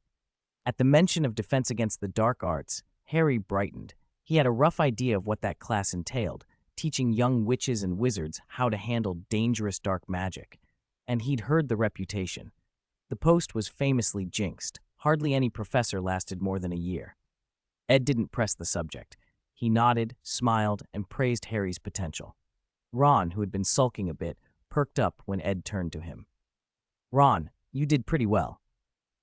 At the mention of Defense Against the Dark Arts, Harry brightened. He had a rough idea of what that class entailed, teaching young witches and wizards how to handle dangerous dark magic. And he'd heard the reputation. The post was famously jinxed. Hardly any professor lasted more than a year. Ed didn't press the subject. He nodded, smiled, and praised Harry's potential. Ron, who had been sulking a bit, perked up when Ed turned to him. "Ron, you did pretty well."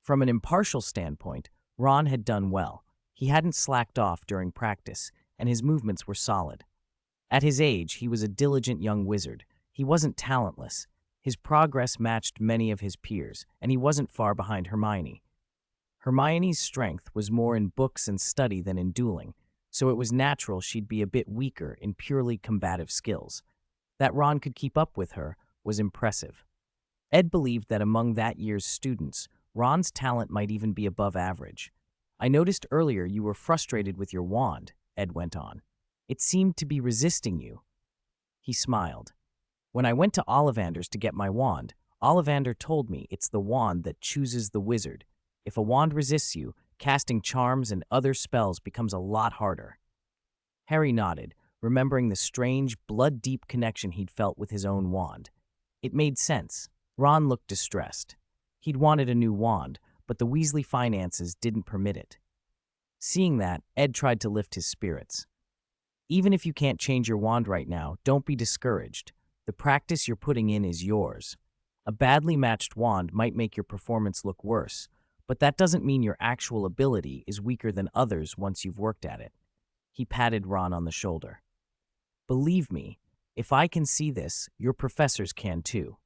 From an impartial standpoint, Ron had done well. He hadn't slacked off during practice, and his movements were solid. At his age, he was a diligent young wizard. He wasn't talentless. His progress matched many of his peers, and he wasn't far behind Hermione. Hermione's strength was more in books and study than in dueling, so it was natural she'd be a bit weaker in purely combative skills. That Ron could keep up with her was impressive. Ed believed that among that year's students, Ron's talent might even be above average. "I noticed earlier you were frustrated with your wand," Ed went on. "It seemed to be resisting you." He smiled. "When I went to Ollivander's to get my wand, Ollivander told me it's the wand that chooses the wizard. If a wand resists you, casting charms and other spells becomes a lot harder." Harry nodded, remembering the strange, blood-deep connection he'd felt with his own wand. It made sense. Ron looked distressed. He'd wanted a new wand, but the Weasley finances didn't permit it. Seeing that, Ed tried to lift his spirits. "Even if you can't change your wand right now, don't be discouraged. The practice you're putting in is yours. A badly matched wand might make your performance look worse, but that doesn't mean your actual ability is weaker than others once you've worked at it." He patted Ron on the shoulder. "Believe me, if I can see this, your professors can too.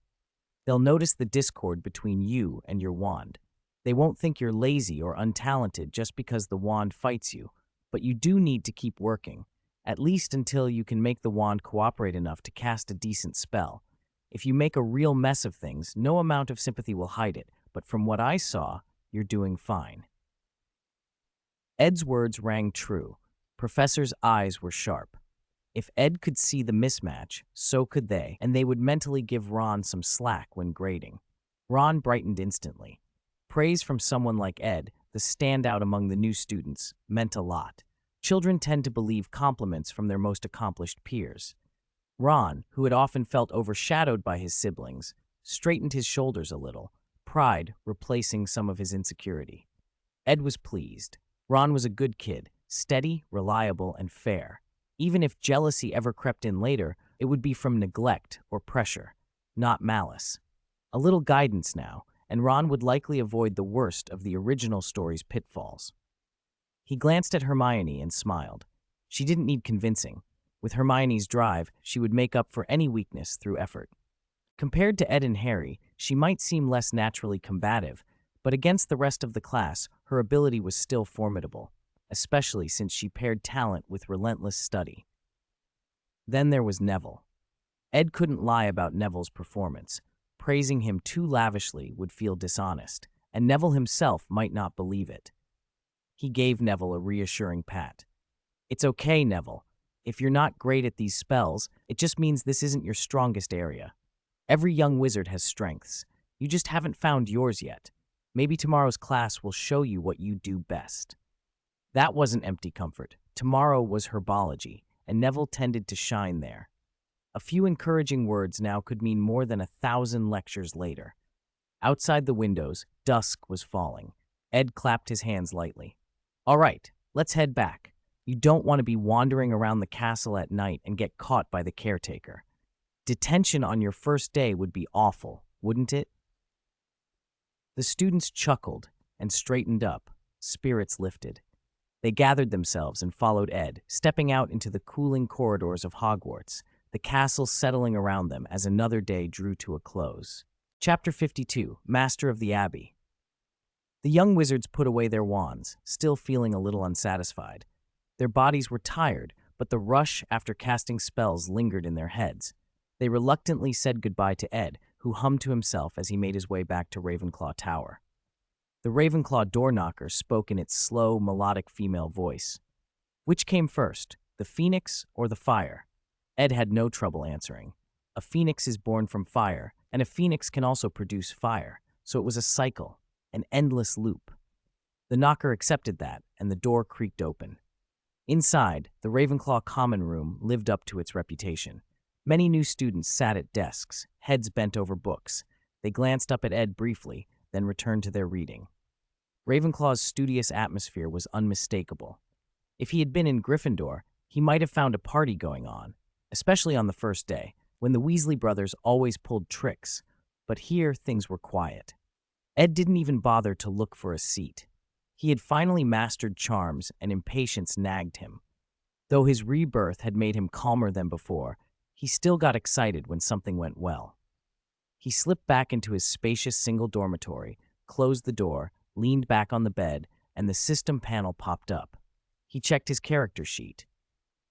They'll notice the discord between you and your wand. They won't think you're lazy or untalented just because the wand fights you, but you do need to keep working, at least until you can make the wand cooperate enough to cast a decent spell. If you make a real mess of things, no amount of sympathy will hide it, but from what I saw, you're doing fine." Ed's words rang true. Professor's eyes were sharp. If Ed could see the mismatch, so could they, and they would mentally give Ron some slack when grading. Ron brightened instantly. Praise from someone like Ed, the standout among the new students, meant a lot. Children tend to believe compliments from their most accomplished peers. Ron, who had often felt overshadowed by his siblings, straightened his shoulders a little, pride replacing some of his insecurity. Ed was pleased. Ron was a good kid, steady, reliable, and fair. Even if jealousy ever crept in later, it would be from neglect or pressure, not malice. A little guidance now, and Ron would likely avoid the worst of the original story's pitfalls. He glanced at Hermione and smiled. She didn't need convincing. With Hermione's drive, she would make up for any weakness through effort. Compared to Ed and Harry, she might seem less naturally combative, but against the rest of the class, her ability was still formidable, especially since she paired talent with relentless study. Then there was Neville. Ed couldn't lie about Neville's performance. Praising him too lavishly would feel dishonest, and Neville himself might not believe it. He gave Neville a reassuring pat. "It's okay, Neville. If you're not great at these spells, it just means this isn't your strongest area. Every young wizard has strengths. You just haven't found yours yet. Maybe tomorrow's class will show you what you do best." That wasn't empty comfort. Tomorrow was herbology, and Neville tended to shine there. A few encouraging words now could mean more than 1,000 lectures later. Outside the windows, dusk was falling. Ed clapped his hands lightly. "All right, let's head back. You don't want to be wandering around the castle at night and get caught by the caretaker. Detention on your first day would be awful, wouldn't it?" The students chuckled and straightened up, spirits lifted. They gathered themselves and followed Ed, stepping out into the cooling corridors of Hogwarts, the castle settling around them as another day drew to a close. Chapter 52, Master of the Abbey. The young wizards put away their wands, still feeling a little unsatisfied. Their bodies were tired, but the rush after casting spells lingered in their heads. They reluctantly said goodbye to Ed, who hummed to himself as he made his way back to Ravenclaw Tower. The Ravenclaw door knocker spoke in its slow, melodic female voice. Which came first, the phoenix or the fire? Ed had no trouble answering. A phoenix is born from fire, and a phoenix can also produce fire, so it was a cycle, an endless loop. The knocker accepted that, and the door creaked open. Inside, the Ravenclaw common room lived up to its reputation. Many new students sat at desks, heads bent over books. They glanced up at Ed briefly, then returned to their reading. Ravenclaw's studious atmosphere was unmistakable. If he had been in Gryffindor, he might have found a party going on, especially on the first day, when the Weasley brothers always pulled tricks, but here things were quiet. Ed didn't even bother to look for a seat. He had finally mastered charms, and impatience nagged him. Though his rebirth had made him calmer than before, he still got excited when something went well. He slipped back into his spacious single dormitory, closed the door, leaned back on the bed, and the system panel popped up. He checked his character sheet.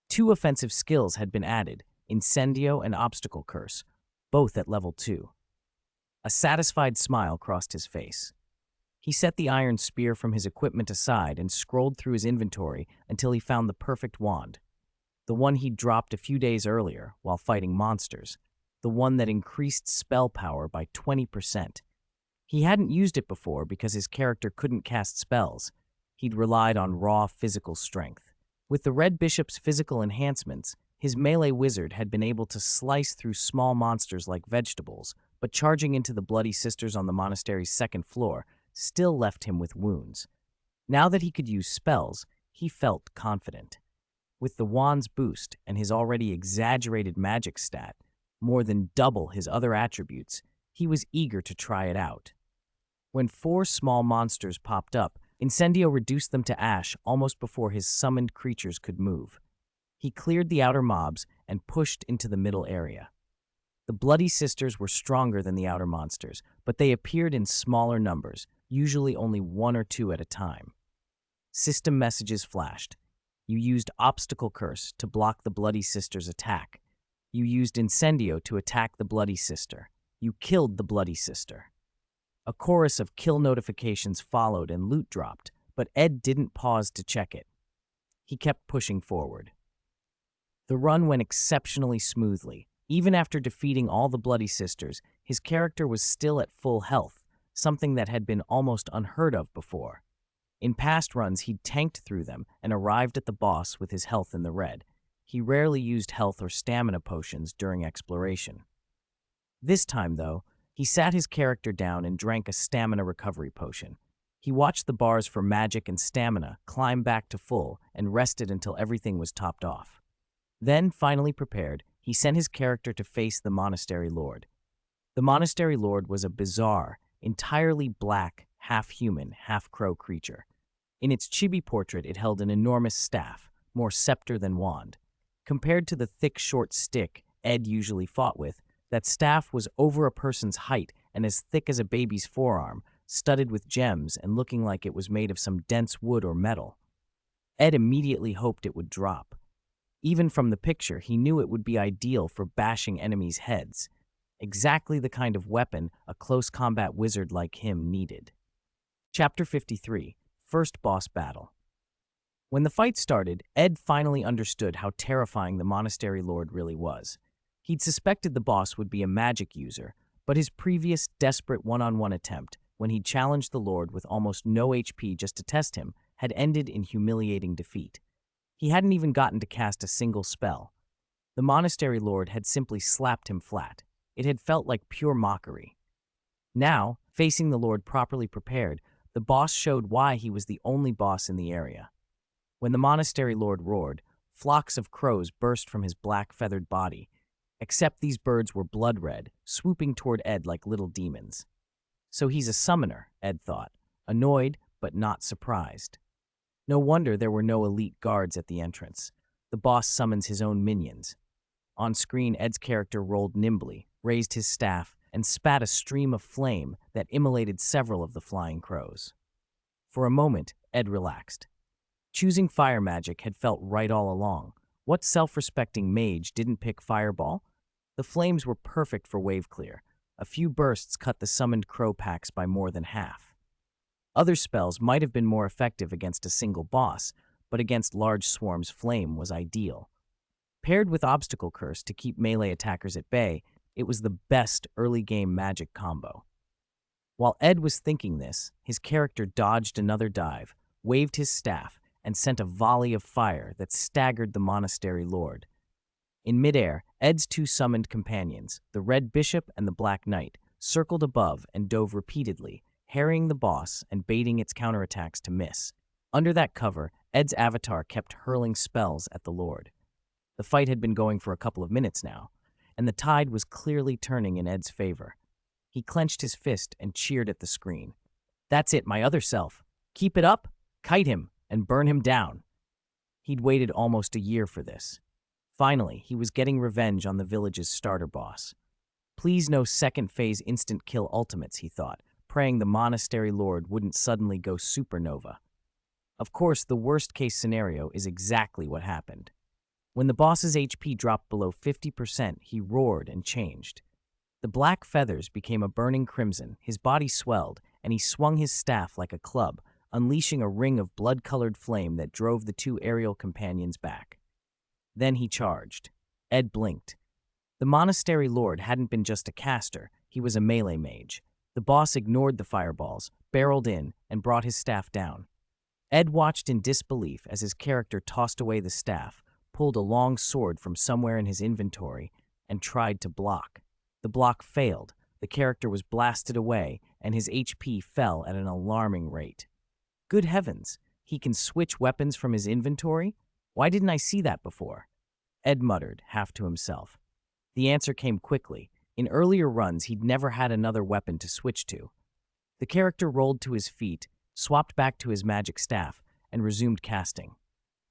2 offensive skills had been added, Incendio and Obstacle Curse, both at level 2. A satisfied smile crossed his face. He set the iron spear from his equipment aside and scrolled through his inventory until he found the perfect wand. The one he'd dropped a few days earlier while fighting monsters. The one that increased spell power by 20%. He hadn't used it before because his character couldn't cast spells. He'd relied on raw physical strength. With the Red Bishop's physical enhancements, his melee wizard had been able to slice through small monsters like vegetables, but charging into the Bloody Sisters on the monastery's 2nd floor still left him with wounds. Now that he could use spells, he felt confident. With the wand's boost and his already exaggerated magic stat, more than double his other attributes, he was eager to try it out. When 4 small monsters popped up, Incendio reduced them to ash almost before his summoned creatures could move. He cleared the outer mobs and pushed into the middle area. The Bloody Sisters were stronger than the outer monsters, but they appeared in smaller numbers, usually only 1 or 2 at a time. System messages flashed. You used Obstacle Curse to block the Bloody Sister's attack. You used Incendio to attack the Bloody Sister. You killed the Bloody Sister. A chorus of kill notifications followed and loot dropped, but Ed didn't pause to check it. He kept pushing forward. The run went exceptionally smoothly. Even after defeating all the Bloody Sisters, his character was still at full health, something that had been almost unheard of before. In past runs, he'd tanked through them and arrived at the boss with his health in the red. He rarely used health or stamina potions during exploration. This time, though, he sat his character down and drank a stamina recovery potion. He watched the bars for magic and stamina climb back to full and rested until everything was topped off. Then, finally prepared, he sent his character to face the monastery lord. The monastery lord was a bizarre, entirely black, half-human, half-crow creature. In its chibi portrait, it held an enormous staff, more scepter than wand. Compared to the thick, short stick Ed usually fought with, that staff was over a person's height and as thick as a baby's forearm, studded with gems and looking like it was made of some dense wood or metal. Ed immediately hoped it would drop. Even from the picture, he knew it would be ideal for bashing enemies' heads. Exactly the kind of weapon a close combat wizard like him needed. Chapter 53, First Boss Battle. When the fight started, Ed finally understood how terrifying the monastery lord really was. He'd suspected the boss would be a magic user, but his previous desperate one-on-one attempt, when he challenged the lord with almost no HP just to test him, had ended in humiliating defeat. He hadn't even gotten to cast a single spell. The monastery lord had simply slapped him flat. It had felt like pure mockery. Now, facing the lord properly prepared, the boss showed why he was the only boss in the area. When the monastery lord roared, flocks of crows burst from his black feathered body, except these birds were blood red, swooping toward Ed like little demons. So he's a summoner, Ed thought, annoyed but not surprised. No wonder there were no elite guards at the entrance. The boss summons his own minions. On screen, Ed's character rolled nimbly, raised his staff, and spat a stream of flame that immolated several of the flying crows. For a moment, Ed relaxed. Choosing fire magic had felt right all along. What self-respecting mage didn't pick Fireball? The flames were perfect for wave clear. A few bursts cut the summoned crow packs by more than half. Other spells might have been more effective against a single boss, but against large swarms, flame was ideal. Paired with Obstacle Curse to keep melee attackers at bay, it was the best early-game magic combo. While Ed was thinking this, his character dodged another dive, waved his staff, and sent a volley of fire that staggered the monastery lord. In midair, Ed's two summoned companions, the Red Bishop and the Black Knight, circled above and dove repeatedly, harrying the boss and baiting its counterattacks to miss. Under that cover, Ed's avatar kept hurling spells at the lord. The fight had been going for a couple of minutes now, and the tide was clearly turning in Ed's favor. He clenched his fist and cheered at the screen. "That's it, my other self. Keep it up, kite him, and burn him down." He'd waited almost a year for this. Finally, he was getting revenge on the village's starter boss. Please no second phase instant kill ultimates, he thought, praying the monastery lord wouldn't suddenly go supernova. Of course, the worst-case scenario is exactly what happened. When the boss's HP dropped below 50%, he roared and changed. The black feathers became a burning crimson, his body swelled, and he swung his staff like a club, unleashing a ring of blood-colored flame that drove the two aerial companions back. Then he charged. Ed blinked. The monastery lord hadn't been just a caster, he was a melee mage. The boss ignored the fireballs, barreled in, and brought his staff down. Ed watched in disbelief as his character tossed away the staff, pulled a long sword from somewhere in his inventory, and tried to block. The block failed, the character was blasted away, and his HP fell at an alarming rate. Good heavens, he can switch weapons from his inventory? Why didn't I see that before? Ed muttered, half to himself. The answer came quickly. In earlier runs, he'd never had another weapon to switch to. The character rolled to his feet, swapped back to his magic staff, and resumed casting.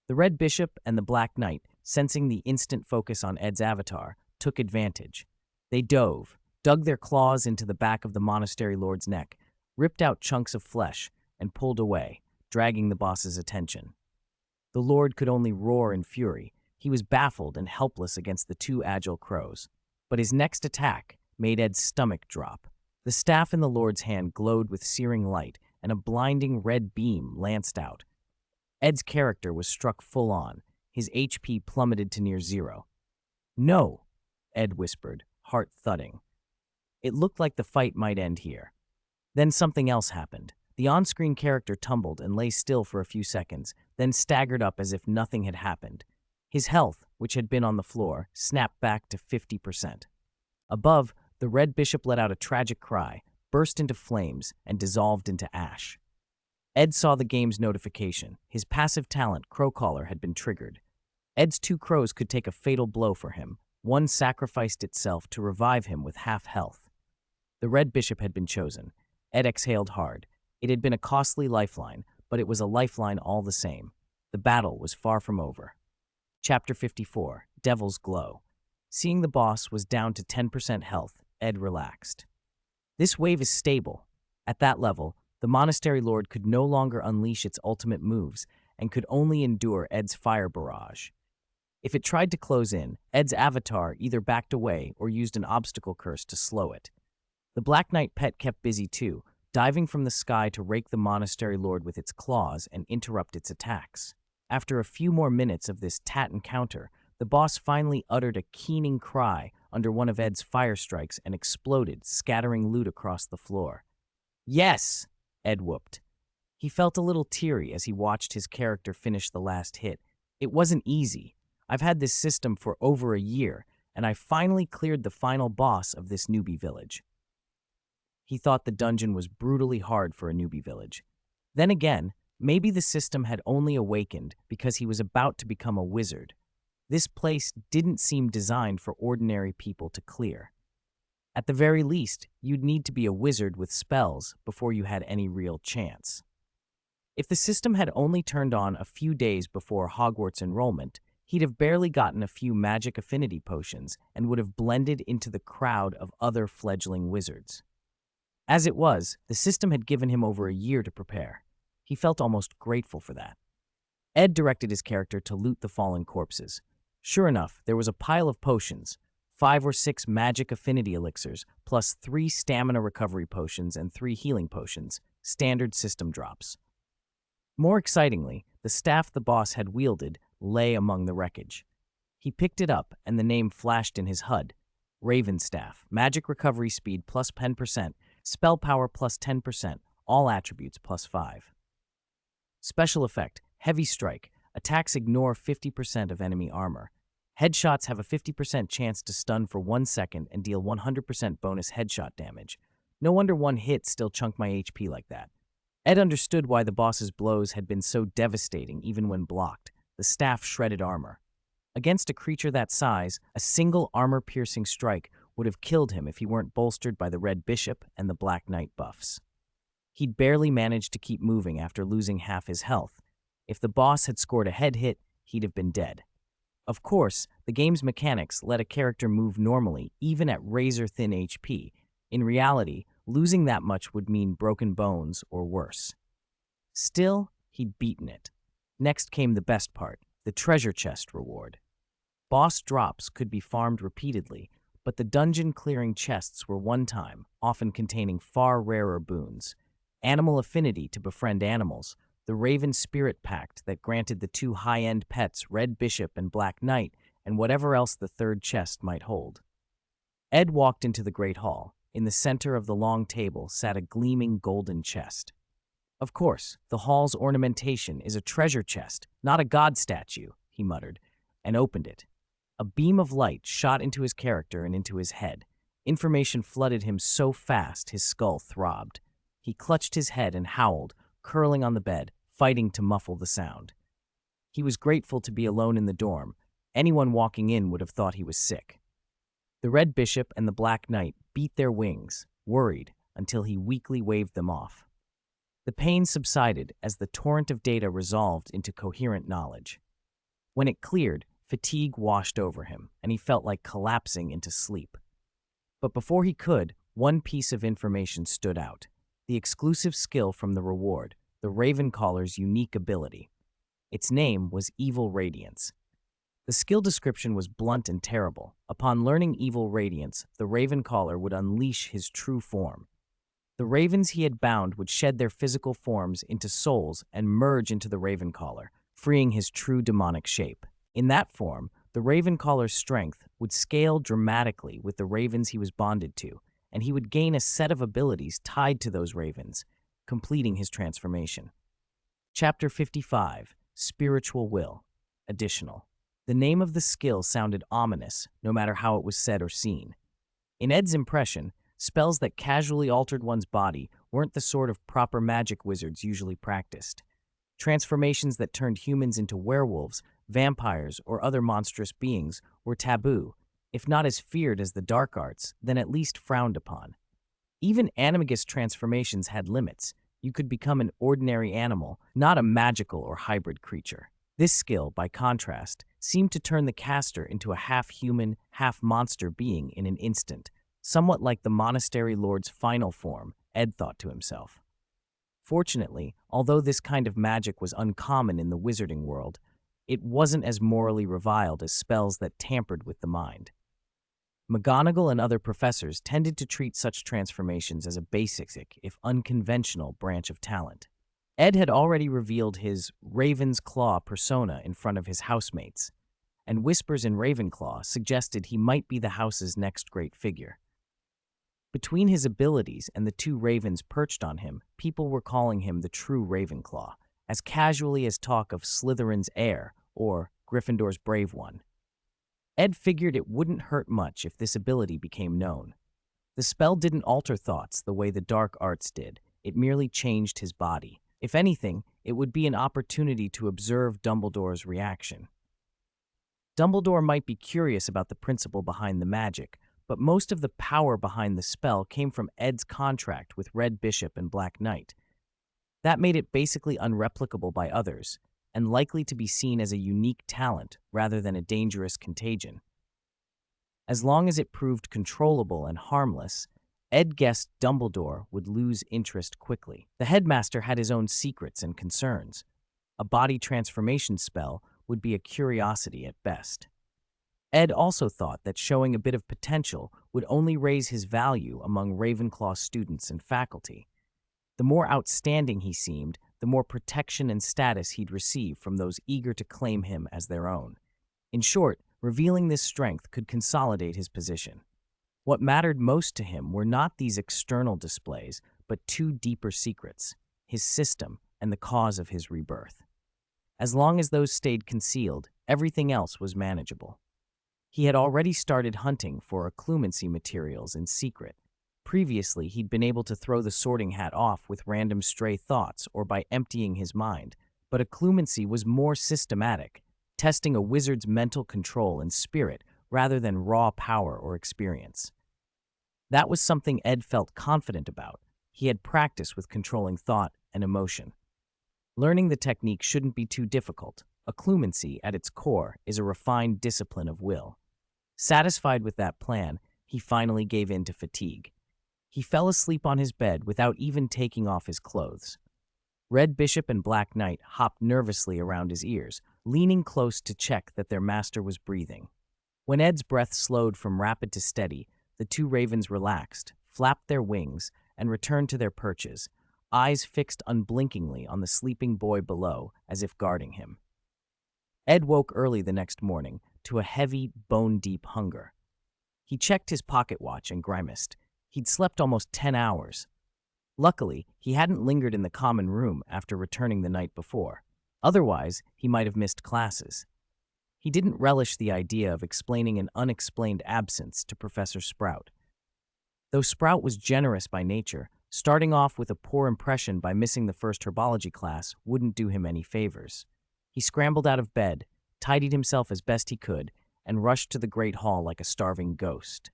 The Red Bishop and the Black Knight, sensing the instant focus on Ed's avatar, took advantage. They dove, dug their claws into the back of the monastery lord's neck, ripped out chunks of flesh, and pulled away, dragging the boss's attention. The lord could only roar in fury. He was baffled and helpless against the two agile crows. But his next attack made Ed's stomach drop. The staff in the lord's hand glowed with searing light, and a blinding red beam lanced out. Ed's character was struck full on. His HP plummeted to near zero. "No," Ed whispered, heart thudding. It looked like the fight might end here. Then something else happened. The on-screen character tumbled and lay still for a few seconds, then staggered up as if nothing had happened. His health, which had been on the floor, snapped back to 50%. Above, the Red Bishop let out a tragic cry, burst into flames, and dissolved into ash. Ed saw the game's notification. His passive talent, Crowcaller, had been triggered. Ed's 2 crows could take a fatal blow for him. One sacrificed itself to revive him with half health. The Red Bishop had been chosen. Ed exhaled hard. It had been a costly lifeline, but it was a lifeline all the same. The battle was far from over. Chapter 54, Devil's Glow. Seeing the boss was down to 10% health, Ed relaxed. This wave is stable. At that level, the Monastery Lord could no longer unleash its ultimate moves and could only endure Ed's fire barrage. If it tried to close in, Ed's avatar either backed away or used an obstacle curse to slow it. The Black Knight pet kept busy too, diving from the sky to rake the Monastery Lord with its claws and interrupt its attacks. After a few more minutes of this tat encounter, the boss finally uttered a keening cry under one of Ed's fire strikes and exploded, scattering loot across the floor. "Yes!" Ed whooped. He felt a little teary as he watched his character finish the last hit. "It wasn't easy. I've had this system for over a year, and I finally cleared the final boss of this newbie village." He thought the dungeon was brutally hard for a newbie village. Then again, maybe the system had only awakened because he was about to become a wizard. This place didn't seem designed for ordinary people to clear. At the very least, you'd need to be a wizard with spells before you had any real chance. If the system had only turned on a few days before Hogwarts enrollment, he'd have barely gotten a few magic affinity potions and would have blended into the crowd of other fledgling wizards. As it was, the system had given him over a year to prepare. He felt almost grateful for that. Ed directed his character to loot the fallen corpses. Sure enough, there was a pile of potions, 5 or 6 magic affinity elixirs, plus 3 stamina recovery potions and 3 healing potions, standard system drops. More excitingly, the staff the boss had wielded lay among the wreckage. He picked it up, and the name flashed in his HUD. Raven Staff, magic recovery speed plus 10%, spell power plus 10%, all attributes plus 5. Special effect, Heavy Strike, attacks ignore 50% of enemy armor. Headshots have a 50% chance to stun for 1 second and deal 100% bonus headshot damage. No wonder one hit still chunked my HP like that. Ed understood why the boss's blows had been so devastating even when blocked. The staff shredded armor. Against a creature that size, a single armor-piercing strike would have killed him if he weren't bolstered by the Red Bishop and the Black Knight buffs. He'd barely managed to keep moving after losing half his health. If the boss had scored a head hit, he'd have been dead. Of course, the game's mechanics let a character move normally, even at razor-thin HP. In reality, losing that much would mean broken bones or worse. Still, he'd beaten it. Next came the best part, the treasure chest reward. Boss drops could be farmed repeatedly, but the dungeon-clearing chests were one-time, often containing far rarer boons. Animal affinity to befriend animals, the Raven Spirit Pact that granted the 2 high-end pets Red Bishop and Black Knight, and whatever else the third chest might hold. Ed walked into the Great Hall. In the center of the long table sat a gleaming golden chest. Of course, the hall's ornamentation is a treasure chest, not a god statue, he muttered, and opened it. A beam of light shot into his character and into his head. Information flooded him so fast his skull throbbed. He clutched his head and howled, curling on the bed, fighting to muffle the sound. He was grateful to be alone in the dorm. Anyone walking in would have thought he was sick. The Red Bishop and the Black Knight beat their wings, worried, until he weakly waved them off. The pain subsided as the torrent of data resolved into coherent knowledge. When it cleared, fatigue washed over him, and he felt like collapsing into sleep. But before he could, one piece of information stood out. The exclusive skill from the reward, the Ravencaller's unique ability. Its name was Evil Radiance. The skill description was blunt and terrible. Upon learning Evil Radiance, the Ravencaller would unleash his true form. The ravens he had bound would shed their physical forms into souls and merge into the Ravencaller, freeing his true demonic shape. In that form, the Ravencaller's strength would scale dramatically with the ravens he was bonded to, and he would gain a set of abilities tied to those ravens, completing his transformation. Chapter 55, Spiritual Will. Additional. The name of the skill sounded ominous, no matter how it was said or seen. In Ed's impression, spells that casually altered one's body weren't the sort of proper magic wizards usually practiced. Transformations that turned humans into werewolves, vampires, or other monstrous beings were taboo, if not as feared as the dark arts, then at least frowned upon. Even animagus transformations had limits. You could become an ordinary animal, not a magical or hybrid creature. This skill, by contrast, seemed to turn the caster into a half-human, half-monster being in an instant, somewhat like the monastery lord's final form, Ed thought to himself. Fortunately, although this kind of magic was uncommon in the wizarding world, it wasn't as morally reviled as spells that tampered with the mind. McGonagall and other professors tended to treat such transformations as a basic, if unconventional, branch of talent. Ed had already revealed his Raven's Claw persona in front of his housemates, and whispers in Ravenclaw suggested he might be the house's next great figure. Between his abilities and the two ravens perched on him, people were calling him the true Ravenclaw, as casually as talk of Slytherin's heir or Gryffindor's brave one. Ed figured it wouldn't hurt much if this ability became known. The spell didn't alter thoughts the way the dark arts did, it merely changed his body. If anything, it would be an opportunity to observe Dumbledore's reaction. Dumbledore might be curious about the principle behind the magic, but most of the power behind the spell came from Ed's contract with Red Bishop and Black Knight. That made it basically unreplicable by others, and likely to be seen as a unique talent rather than a dangerous contagion. As long as it proved controllable and harmless, Ed guessed Dumbledore would lose interest quickly. The headmaster had his own secrets and concerns. A body transformation spell would be a curiosity at best. Ed also thought that showing a bit of potential would only raise his value among Ravenclaw students and faculty. The more outstanding he seemed, the more protection and status he'd receive from those eager to claim him as their own. In short, revealing this strength could consolidate his position. What mattered most to him were not these external displays, but two deeper secrets: his system and the cause of his rebirth. As long as those stayed concealed, everything else was manageable. He had already started hunting for occlumency materials in secret. Previously, he'd been able to throw the sorting hat off with random stray thoughts or by emptying his mind, but occlumency was more systematic, testing a wizard's mental control and spirit rather than raw power or experience. That was something Ed felt confident about. He had practice with controlling thought and emotion. Learning the technique shouldn't be too difficult. Occlumency, at its core, is a refined discipline of will. Satisfied with that plan, he finally gave in to fatigue. He fell asleep on his bed without even taking off his clothes. Red Bishop and Black Knight hopped nervously around his ears, leaning close to check that their master was breathing. When Ed's breath slowed from rapid to steady, the two ravens relaxed, flapped their wings, and returned to their perches, eyes fixed unblinkingly on the sleeping boy below, as if guarding him. Ed woke early the next morning to a heavy, bone-deep hunger. He checked his pocket watch and grimaced. He'd slept almost 10 hours. Luckily, he hadn't lingered in the common room after returning the night before. Otherwise, he might have missed classes. He didn't relish the idea of explaining an unexplained absence to Professor Sprout. Though Sprout was generous by nature, starting off with a poor impression by missing the first herbology class wouldn't do him any favors. He scrambled out of bed, tidied himself as best he could, and rushed to the great hall like a starving ghost.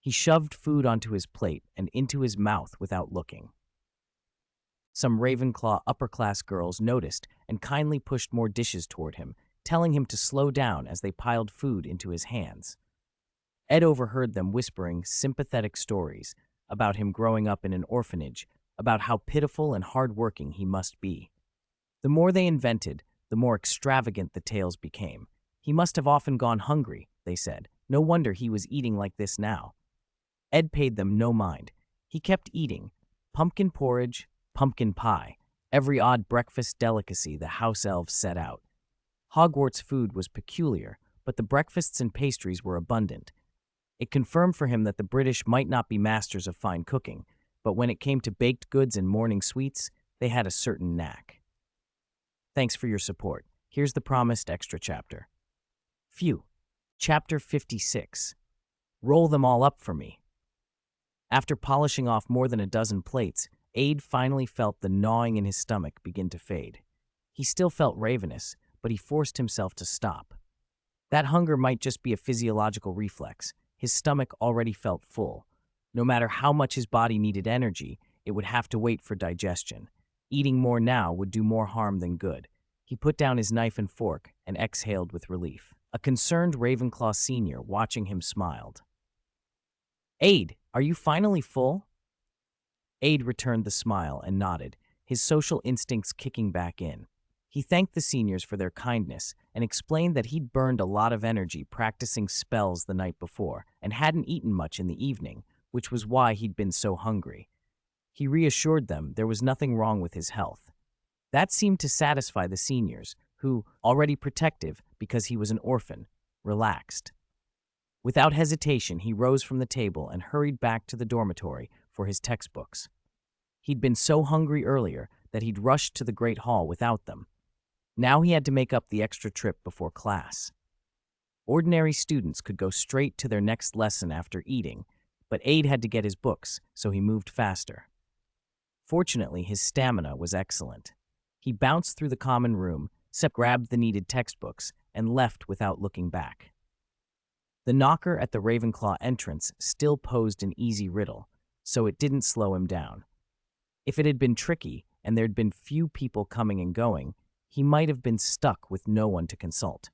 He shoved food onto his plate and into his mouth without looking. Some Ravenclaw upper-class girls noticed and kindly pushed more dishes toward him, telling him to slow down as they piled food into his hands. Ed overheard them whispering sympathetic stories about him growing up in an orphanage, about how pitiful and hard-working he must be. The more they invented, the more extravagant the tales became. He must have often gone hungry, they said. No wonder he was eating like this now. Ed paid them no mind. He kept eating. Pumpkin porridge, pumpkin pie, every odd breakfast delicacy the house elves set out. Hogwarts food was peculiar, but the breakfasts and pastries were abundant. It confirmed for him that the British might not be masters of fine cooking, but when it came to baked goods and morning sweets, they had a certain knack. Thanks for your support. Here's the promised extra chapter. Phew. Chapter 56. Roll them all up for me. After polishing off more than a dozen plates, Aid finally felt the gnawing in his stomach begin to fade. He still felt ravenous, but he forced himself to stop. That hunger might just be a physiological reflex. His stomach already felt full. No matter how much his body needed energy, it would have to wait for digestion. Eating more now would do more harm than good. He put down his knife and fork and exhaled with relief. A concerned Ravenclaw senior watching him smiled. "Aid, are you finally full?" Aid returned the smile and nodded, his social instincts kicking back in. He thanked the seniors for their kindness and explained that he'd burned a lot of energy practicing spells the night before and hadn't eaten much in the evening, which was why he'd been so hungry. He reassured them there was nothing wrong with his health. That seemed to satisfy the seniors, who, already protective because he was an orphan, relaxed. Without hesitation, he rose from the table and hurried back to the dormitory for his textbooks. He'd been so hungry earlier that he'd rushed to the Great Hall without them. Now he had to make up the extra trip before class. Ordinary students could go straight to their next lesson after eating, but Aid had to get his books, so he moved faster. Fortunately, his stamina was excellent. He bounced through the common room, grabbed the needed textbooks, and left without looking back. The knocker at the Ravenclaw entrance still posed an easy riddle, so it didn't slow him down. If it had been tricky and there'd been few people coming and going, he might have been stuck with no one to consult.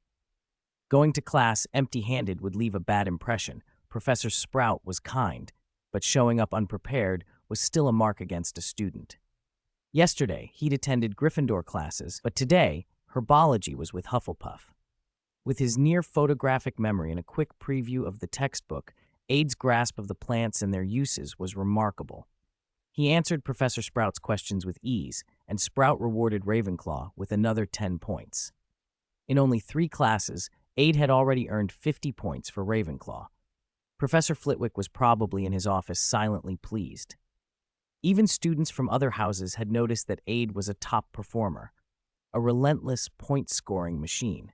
Going to class empty-handed would leave a bad impression. Professor Sprout was kind, but showing up unprepared was still a mark against a student. Yesterday, he'd attended Gryffindor classes, but today, herbology was with Hufflepuff. With his near-photographic memory and a quick preview of the textbook, Aid's grasp of the plants and their uses was remarkable. He answered Professor Sprout's questions with ease, and Sprout rewarded Ravenclaw with another 10 points. In only 3 classes, Aid had already earned 50 points for Ravenclaw. Professor Flitwick was probably in his office silently pleased. Even students from other houses had noticed that Aid was a top performer, a relentless point-scoring machine.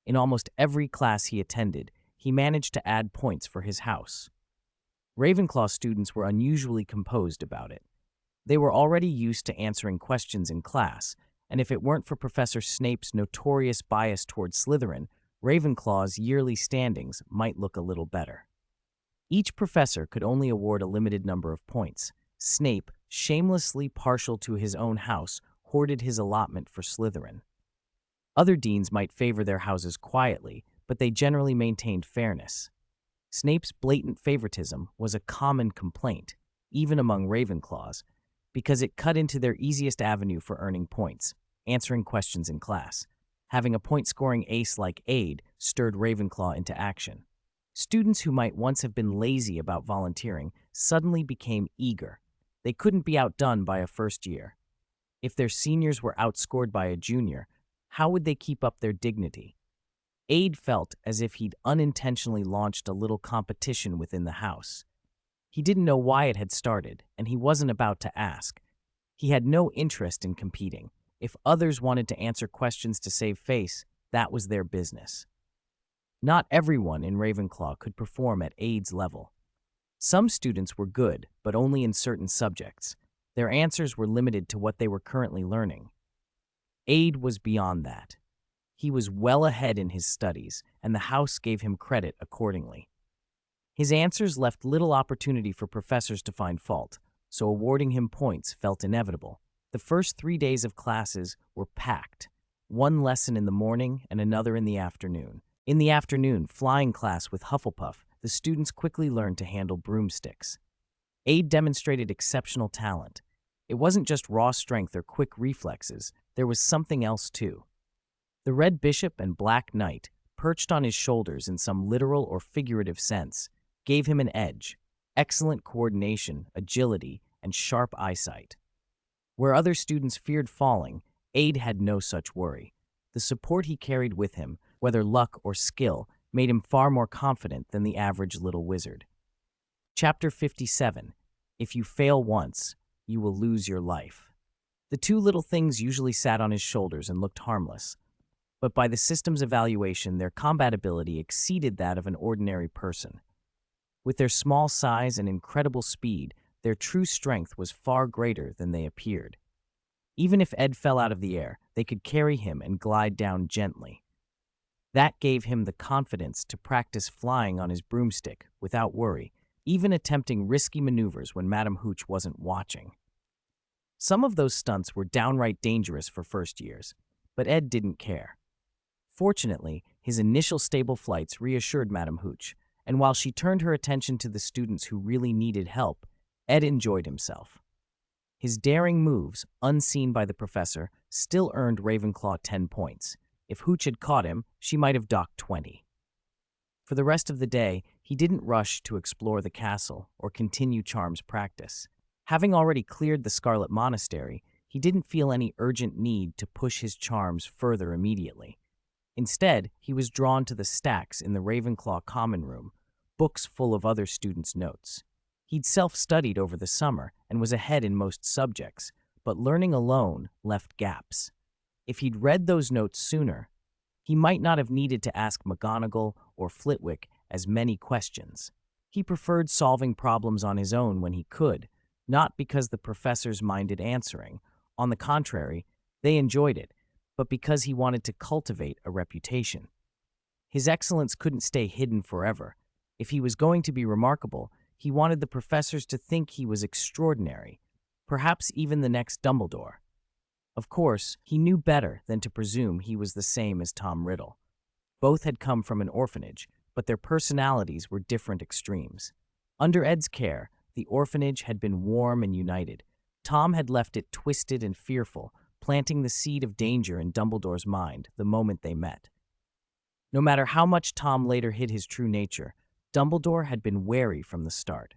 In almost every class he attended, he managed to add points for his house. Ravenclaw students were unusually composed about it. They were already used to answering questions in class, and if it weren't for Professor Snape's notorious bias toward Slytherin, Ravenclaw's yearly standings might look a little better. Each professor could only award a limited number of points. Snape, shamelessly partial to his own house, hoarded his allotment for Slytherin. Other deans might favor their houses quietly, but they generally maintained fairness. Snape's blatant favoritism was a common complaint, even among Ravenclaws, because it cut into their easiest avenue for earning points, answering questions in class. Having a point-scoring ace like Aid stirred Ravenclaw into action. Students who might once have been lazy about volunteering suddenly became eager. They couldn't be outdone by a first year. If their seniors were outscored by a junior, how would they keep up their dignity? Aid felt as if he'd unintentionally launched a little competition within the house. He didn't know why it had started, and he wasn't about to ask. He had no interest in competing. If others wanted to answer questions to save face, that was their business. Not everyone in Ravenclaw could perform at Aid's level. Some students were good, but only in certain subjects. Their answers were limited to what they were currently learning. Aid was beyond that. He was well ahead in his studies, and the house gave him credit accordingly. His answers left little opportunity for professors to find fault, so awarding him points felt inevitable. The first 3 days of classes were packed, one lesson in the morning and another in the afternoon. In the afternoon, flying class with Hufflepuff, the students quickly learned to handle broomsticks. Aid demonstrated exceptional talent. It wasn't just raw strength or quick reflexes, there was something else too. The Red Bishop and Black Knight, perched on his shoulders in some literal or figurative sense, gave him an edge, excellent coordination, agility, and sharp eyesight. Where other students feared falling, Aid had no such worry. The support he carried with him, whether luck or skill, made him far more confident than the average little wizard. Chapter 57. If you fail once, you will lose your life. The two little things usually sat on his shoulders and looked harmless, but by the system's evaluation, their combat ability exceeded that of an ordinary person. With their small size and incredible speed, their true strength was far greater than they appeared. Even if Ed fell out of the air, they could carry him and glide down gently. That gave him the confidence to practice flying on his broomstick without worry, even attempting risky maneuvers when Madame Hooch wasn't watching. Some of those stunts were downright dangerous for first years, but Ed didn't care. Fortunately, his initial stable flights reassured Madame Hooch, and while she turned her attention to the students who really needed help, Ed enjoyed himself. His daring moves, unseen by the professor, still earned Ravenclaw 10 points. If Hooch had caught him, she might have docked 20. For the rest of the day, he didn't rush to explore the castle or continue charms practice. Having already cleared the Scarlet Monastery, he didn't feel any urgent need to push his charms further immediately. Instead, he was drawn to the stacks in the Ravenclaw common room, books full of other students' notes. He'd self-studied over the summer and was ahead in most subjects, but learning alone left gaps. If he'd read those notes sooner, he might not have needed to ask McGonagall or Flitwick as many questions. He preferred solving problems on his own when he could, not because the professors minded answering. On the contrary, they enjoyed it, but because he wanted to cultivate a reputation. His excellence couldn't stay hidden forever. If he was going to be remarkable, he wanted the professors to think he was extraordinary, perhaps even the next Dumbledore. Of course, he knew better than to presume he was the same as Tom Riddle. Both had come from an orphanage, but their personalities were different extremes. Under Ed's care, the orphanage had been warm and united. Tom had left it twisted and fearful, planting the seed of danger in Dumbledore's mind the moment they met. No matter how much Tom later hid his true nature, Dumbledore had been wary from the start.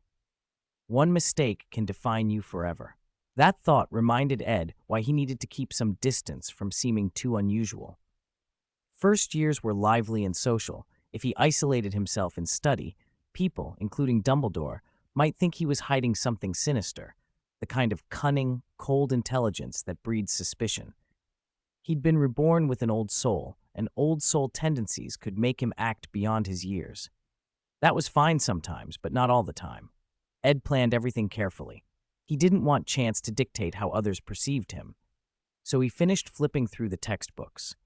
One mistake can define you forever. That thought reminded Ed why he needed to keep some distance from seeming too unusual. First years were lively and social. If he isolated himself in study, people, including Dumbledore, might think he was hiding something sinister, the kind of cunning, cold intelligence that breeds suspicion. He'd been reborn with an old soul, and old soul tendencies could make him act beyond his years. That was fine sometimes, but not all the time. Ed planned everything carefully. He didn't want chance to dictate how others perceived him. So he finished flipping through the textbooks.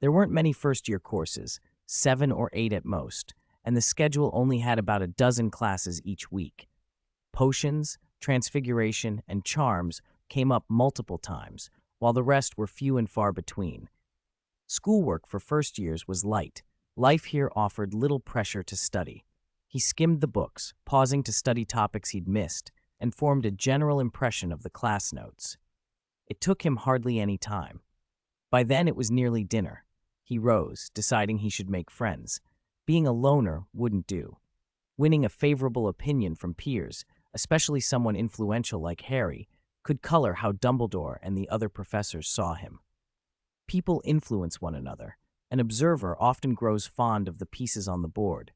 There weren't many first-year courses, 7 or 8 at most, and the schedule only had about a dozen classes each week. Potions, transfiguration, and charms came up multiple times, while the rest were few and far between. Schoolwork for first years was light. Life here offered little pressure to study. He skimmed the books, pausing to study topics he'd missed, and formed a general impression of the class notes. It took him hardly any time. By then it was nearly dinner. He rose, deciding he should make friends. Being a loner wouldn't do. Winning a favorable opinion from peers, especially someone influential like Harry, could color how Dumbledore and the other professors saw him. People influence one another. An observer often grows fond of the pieces on the board.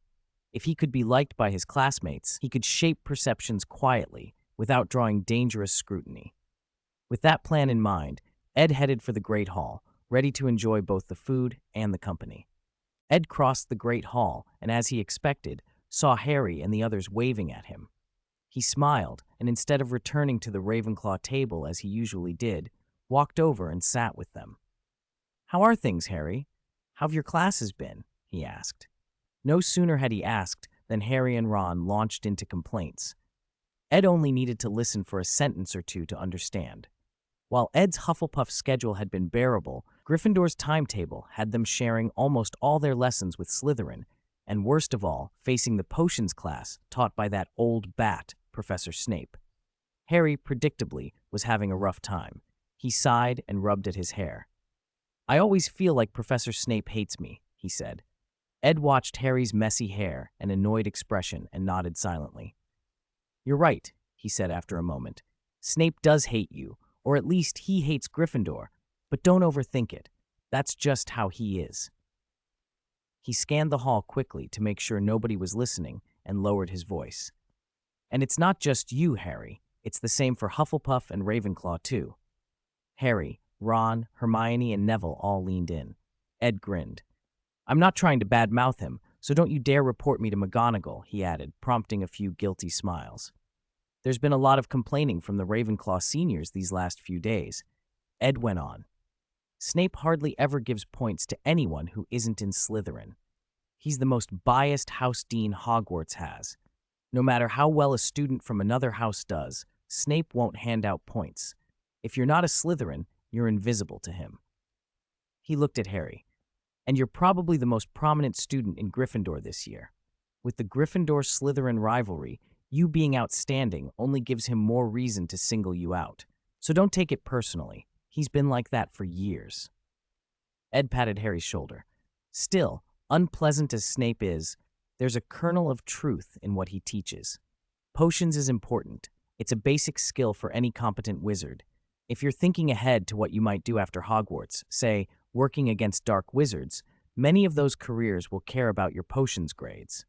If he could be liked by his classmates, he could shape perceptions quietly, without drawing dangerous scrutiny. With that plan in mind, Ed headed for the Great Hall, ready to enjoy both the food and the company. Ed crossed the Great Hall, and as he expected, saw Harry and the others waving at him. He smiled, and instead of returning to the Ravenclaw table as he usually did, walked over and sat with them. "How are things, Harry? How've your classes been?" he asked. No sooner had he asked than Harry and Ron launched into complaints. Ed only needed to listen for a sentence or two to understand. While Ed's Hufflepuff schedule had been bearable, Gryffindor's timetable had them sharing almost all their lessons with Slytherin, and worst of all, facing the potions class taught by that old bat, Professor Snape. Harry, predictably, was having a rough time. He sighed and rubbed at his hair. "I always feel like Professor Snape hates me," he said. Ed watched Harry's messy hair and annoyed expression and nodded silently. "You're right," he said after a moment. "Snape does hate you, or at least he hates Gryffindor, but don't overthink it. That's just how he is. He scanned the hall quickly to make sure nobody was listening and lowered his voice. And it's not just you, Harry. It's the same for Hufflepuff and Ravenclaw, too. Harry, Ron, Hermione, and Neville all leaned in. Ed grinned. I'm not trying to badmouth him, so don't you dare report me to McGonagall, he added, prompting a few guilty smiles. There's been a lot of complaining from the Ravenclaw seniors these last few days. Ed went on. Snape hardly ever gives points to anyone who isn't in Slytherin. He's the most biased house dean Hogwarts has. No matter how well a student from another house does, Snape won't hand out points. If you're not a Slytherin, you're invisible to him. He looked at Harry. And you're probably the most prominent student in Gryffindor this year. With the Gryffindor-Slytherin rivalry, you being outstanding only gives him more reason to single you out. So don't take it personally. He's been like that for years. Ed patted Harry's shoulder. Still, unpleasant as Snape is, there's a kernel of truth in what he teaches. Potions is important. It's a basic skill for any competent wizard. If you're thinking ahead to what you might do after Hogwarts, say, working against dark wizards, many of those careers will care about your potions grades.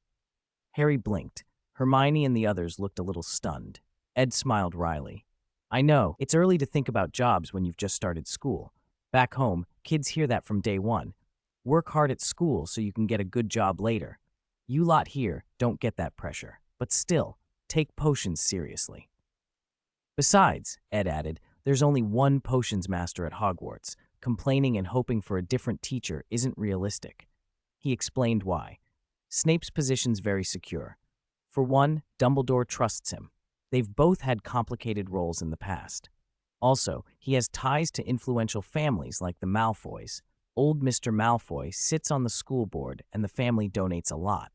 Harry blinked. Hermione and the others looked a little stunned. Ed smiled wryly. I know, it's early to think about jobs when you've just started school. Back home, kids hear that from day one. Work hard at school so you can get a good job later. You lot here don't get that pressure, but still, take potions seriously. Besides, Ed added, there's only one potions master at Hogwarts. Complaining and hoping for a different teacher isn't realistic. He explained why. Snape's position's very secure. For one, Dumbledore trusts him. They've both had complicated roles in the past. Also, he has ties to influential families like the Malfoys. Old Mr. Malfoy sits on the school board and the family donates a lot.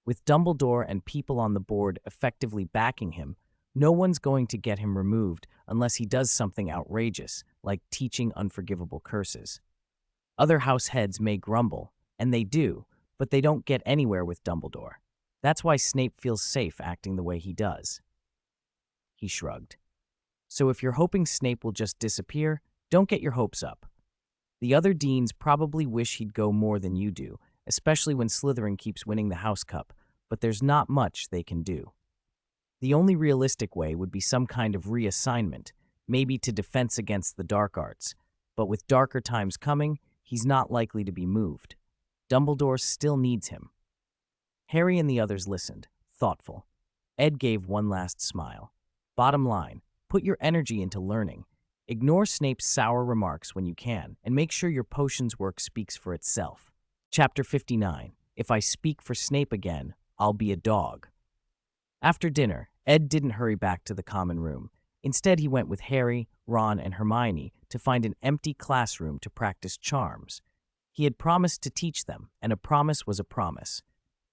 With Dumbledore and people on the board effectively backing him, no one's going to get him removed unless he does something outrageous, like teaching unforgivable curses. Other house heads may grumble, and they do, but they don't get anywhere with Dumbledore. That's why Snape feels safe acting the way he does. He shrugged. So if you're hoping Snape will just disappear, don't get your hopes up. The other deans probably wish he'd go more than you do, especially when Slytherin keeps winning the House Cup, but there's not much they can do. The only realistic way would be some kind of reassignment, maybe to Defense Against the Dark Arts, but with darker times coming, he's not likely to be moved. Dumbledore still needs him. Harry and the others listened, thoughtful. Ed gave one last smile. Bottom line, put your energy into learning. Ignore Snape's sour remarks when you can, and make sure your potions work speaks for itself. Chapter 59. If I speak for Snape again, I'll be a dog. After dinner, Ed didn't hurry back to the common room. Instead, he went with Harry, Ron, and Hermione to find an empty classroom to practice charms. He had promised to teach them, and a promise was a promise.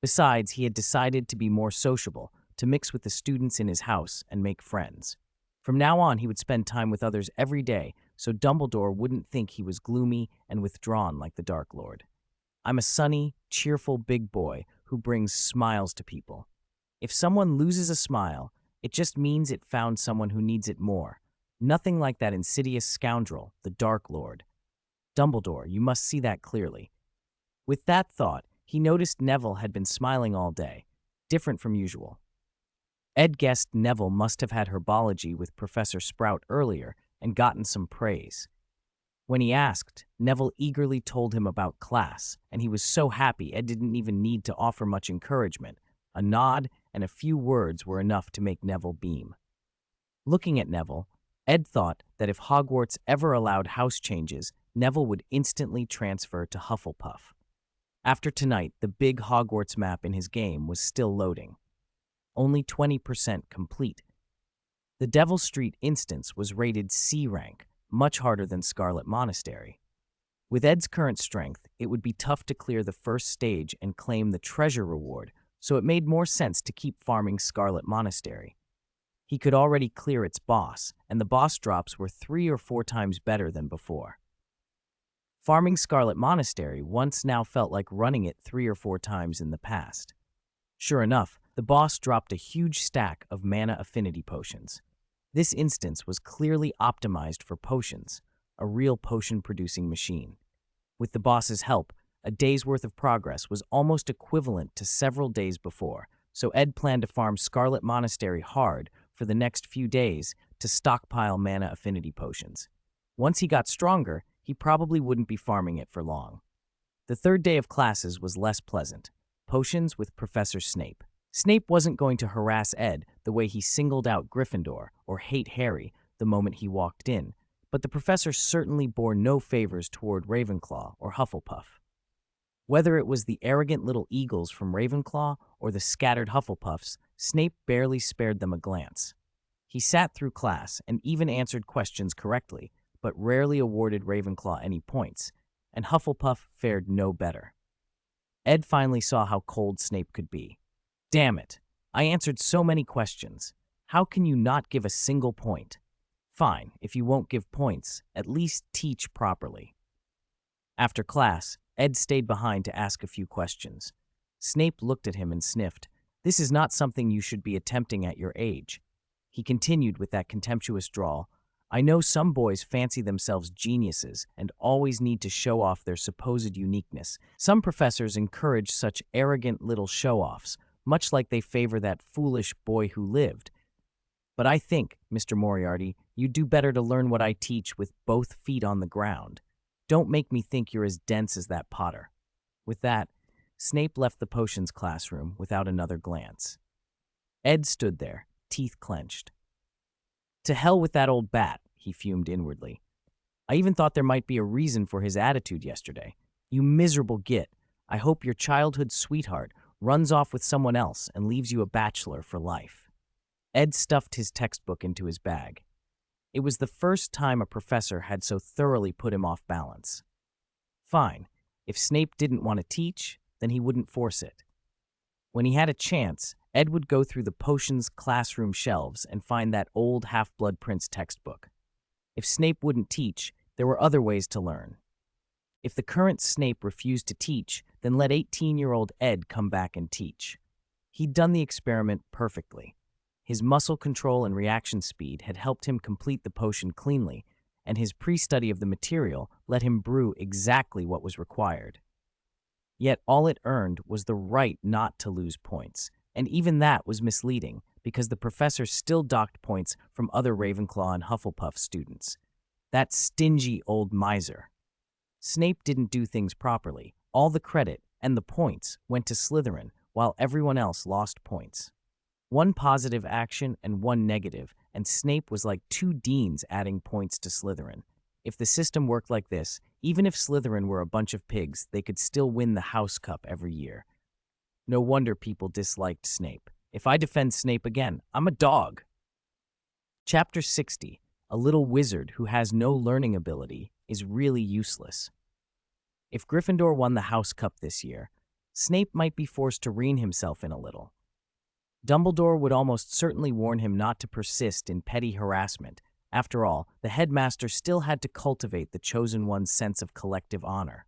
Besides, he had decided to be more sociable, to mix with the students in his house and make friends. From now on, he would spend time with others every day, so Dumbledore wouldn't think he was gloomy and withdrawn like the Dark Lord. I'm a sunny, cheerful big boy who brings smiles to people. If someone loses a smile, it just means it found someone who needs it more. Nothing like that insidious scoundrel, the Dark Lord. Dumbledore, you must see that clearly. With that thought, he noticed Neville had been smiling all day, different from usual. Ed guessed Neville must have had herbology with Professor Sprout earlier and gotten some praise. When he asked, Neville eagerly told him about class, and he was so happy Ed didn't even need to offer much encouragement. A nod and a few words were enough to make Neville beam. Looking at Neville, Ed thought that if Hogwarts ever allowed house changes, Neville would instantly transfer to Hufflepuff. After tonight, the big Hogwarts map in his game was still loading. Only 20% complete. The Devil Street instance was rated C rank, much harder than Scarlet Monastery. With Ed's current strength, it would be tough to clear the first stage and claim the treasure reward, so it made more sense to keep farming Scarlet Monastery. He could already clear its boss, and the boss drops were 3 or 4 times better than before. Farming Scarlet Monastery once now felt like running it 3 or 4 times in the past. Sure enough, the boss dropped a huge stack of mana affinity potions. This instance was clearly optimized for potions, a real potion-producing machine. With the boss's help, a day's worth of progress was almost equivalent to several days before, so Ed planned to farm Scarlet Monastery hard for the next few days to stockpile mana affinity potions. Once he got stronger, he probably wouldn't be farming it for long. The third day of classes was less pleasant. Potions with Professor Snape. Snape wasn't going to harass Ed the way he singled out Gryffindor or hate Harry the moment he walked in, but the professor certainly bore no favors toward Ravenclaw or Hufflepuff. Whether it was the arrogant little eagles from Ravenclaw or the scattered Hufflepuffs, Snape barely spared them a glance. He sat through class and even answered questions correctly, but rarely awarded Ravenclaw any points, and Hufflepuff fared no better. Ed finally saw how cold Snape could be. Damn it, I answered so many questions. How can you not give a single point? Fine, if you won't give points, at least teach properly. After class, Ed stayed behind to ask a few questions. Snape looked at him and sniffed. This is not something you should be attempting at your age. He continued with that contemptuous drawl. I know some boys fancy themselves geniuses and always need to show off their supposed uniqueness. Some professors encourage such arrogant little show-offs, much like they favor that foolish boy who lived. But I think, Mr. Moriarty, you'd do better to learn what I teach with both feet on the ground. Don't make me think you're as dense as that Potter. With that, Snape left the potions classroom without another glance. Ed stood there, teeth clenched. To hell with that old bat, he fumed inwardly. I even thought there might be a reason for his attitude yesterday. You miserable git. I hope your childhood sweetheart runs off with someone else and leaves you a bachelor for life. Ed stuffed his textbook into his bag. It was the first time a professor had so thoroughly put him off balance. Fine, if Snape didn't want to teach, then he wouldn't force it. When he had a chance, Ed would go through the potions classroom shelves and find that old Half-Blood Prince textbook. If Snape wouldn't teach, there were other ways to learn. If the current Snape refused to teach, then let 18-year-old Ed come back and teach. He'd done the experiment perfectly. His muscle control and reaction speed had helped him complete the potion cleanly, and his pre-study of the material let him brew exactly what was required. Yet all it earned was the right not to lose points, and even that was misleading because the professor still docked points from other Ravenclaw and Hufflepuff students. That stingy old miser. Snape didn't do things properly. All the credit and the points went to Slytherin, while everyone else lost points. One positive action and one negative, and Snape was like two deans adding points to Slytherin. If the system worked like this, even if Slytherin were a bunch of pigs, they could still win the House Cup every year. No wonder people disliked Snape. If I defend Snape again, I'm a dog. Chapter 60. A little wizard who has no learning ability is really useless. If Gryffindor won the House Cup this year, Snape might be forced to rein himself in a little. Dumbledore would almost certainly warn him not to persist in petty harassment. After all, the headmaster still had to cultivate the chosen one's sense of collective honor.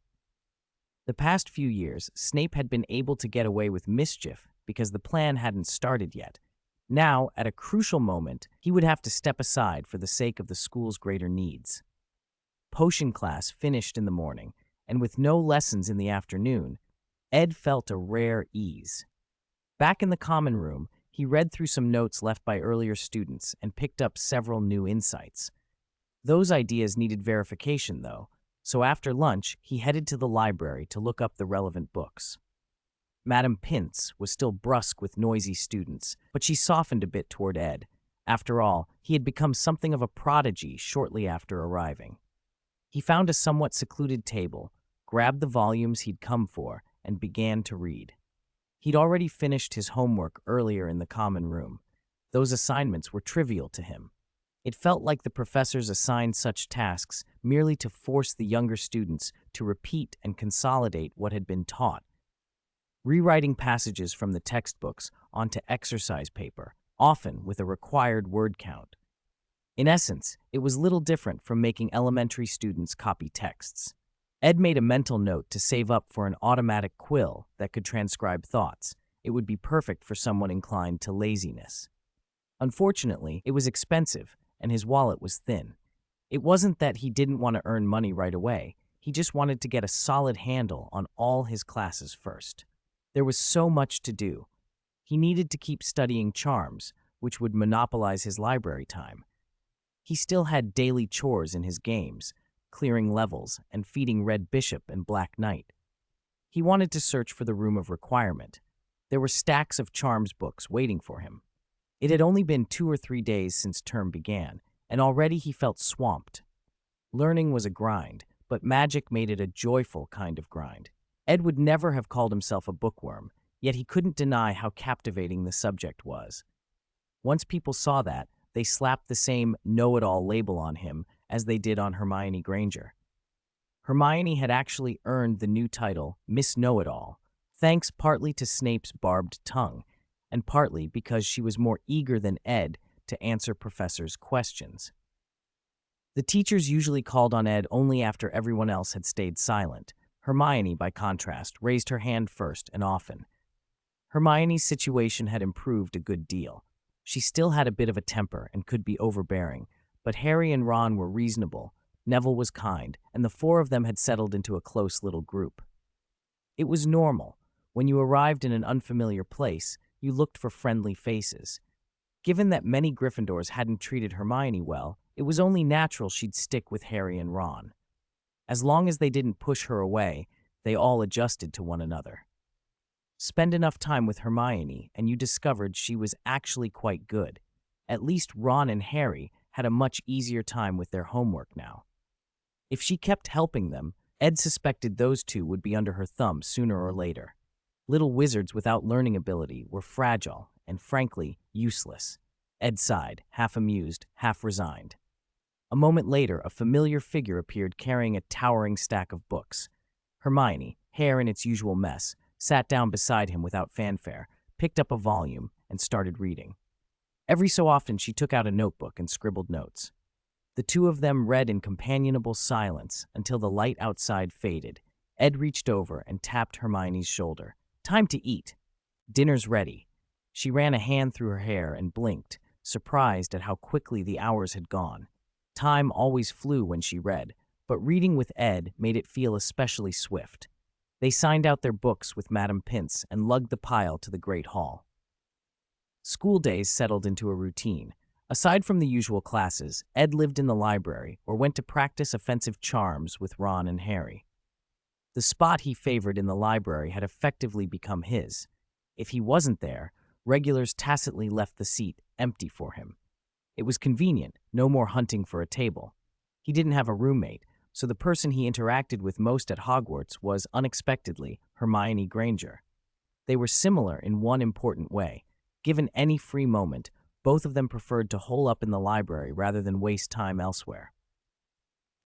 The past few years, Snape had been able to get away with mischief because the plan hadn't started yet. Now, at a crucial moment, he would have to step aside for the sake of the school's greater needs. Potion class finished in the morning, and with no lessons in the afternoon, Ed felt a rare ease. Back in the common room, he read through some notes left by earlier students and picked up several new insights. Those ideas needed verification, though, so after lunch, he headed to the library to look up the relevant books. Madame Pince was still brusque with noisy students, but she softened a bit toward Ed. After all, he had become something of a prodigy shortly after arriving. He found a somewhat secluded table, grabbed the volumes he'd come for, and began to read. He'd already finished his homework earlier in the common room. Those assignments were trivial to him. It felt like the professors assigned such tasks merely to force the younger students to repeat and consolidate what had been taught. Rewriting passages from the textbooks onto exercise paper, often with a required word count. In essence, it was little different from making elementary students copy texts. Ed made a mental note to save up for an automatic quill that could transcribe thoughts. It would be perfect for someone inclined to laziness. Unfortunately, it was expensive, and his wallet was thin. It wasn't that he didn't want to earn money right away. He just wanted to get a solid handle on all his classes first. There was so much to do. He needed to keep studying charms, which would monopolize his library time. He still had daily chores in his games, clearing levels and feeding Red Bishop and Black Knight. He wanted to search for the Room of Requirement. There were stacks of charms books waiting for him. It had only been 2 or 3 days since term began, and already he felt swamped. Learning was a grind, but magic made it a joyful kind of grind. Ed would never have called himself a bookworm, yet he couldn't deny how captivating the subject was. Once people saw that, they slapped the same know-it-all label on him as they did on Hermione Granger. Hermione had actually earned the new title, Miss Know-It-All, thanks partly to Snape's barbed tongue, and partly because she was more eager than Ed to answer professors' questions. The teachers usually called on Ed only after everyone else had stayed silent. Hermione, by contrast, raised her hand first and often. Hermione's situation had improved a good deal. She still had a bit of a temper and could be overbearing, but Harry and Ron were reasonable, Neville was kind, and the 4 of them had settled into a close little group. It was normal. When you arrived in an unfamiliar place, you looked for friendly faces. Given that many Gryffindors hadn't treated Hermione well, it was only natural she'd stick with Harry and Ron. As long as they didn't push her away, they all adjusted to one another. Spend enough time with Hermione, and you discovered she was actually quite good. At least Ron and Harry had a much easier time with their homework now. If she kept helping them, Ed suspected those 2 would be under her thumb sooner or later. Little wizards without learning ability were fragile and, frankly, useless. Ed sighed, half amused, half resigned. A moment later, a familiar figure appeared carrying a towering stack of books. Hermione, hair in its usual mess, sat down beside him without fanfare, picked up a volume, and started reading. Every so often she took out a notebook and scribbled notes. The 2 of them read in companionable silence until the light outside faded. Ed reached over and tapped Hermione's shoulder. "Time to eat. Dinner's ready." She ran a hand through her hair and blinked, surprised at how quickly the hours had gone. Time always flew when she read, but reading with Ed made it feel especially swift. They signed out their books with Madame Pince and lugged the pile to the Great Hall. School days settled into a routine. Aside from the usual classes, Ed lived in the library or went to practice offensive charms with Ron and Harry. The spot he favored in the library had effectively become his. If he wasn't there, regulars tacitly left the seat empty for him. It was convenient, no more hunting for a table. He didn't have a roommate, so the person he interacted with most at Hogwarts was, unexpectedly, Hermione Granger. They were similar in one important way. Given any free moment, both of them preferred to hole up in the library rather than waste time elsewhere.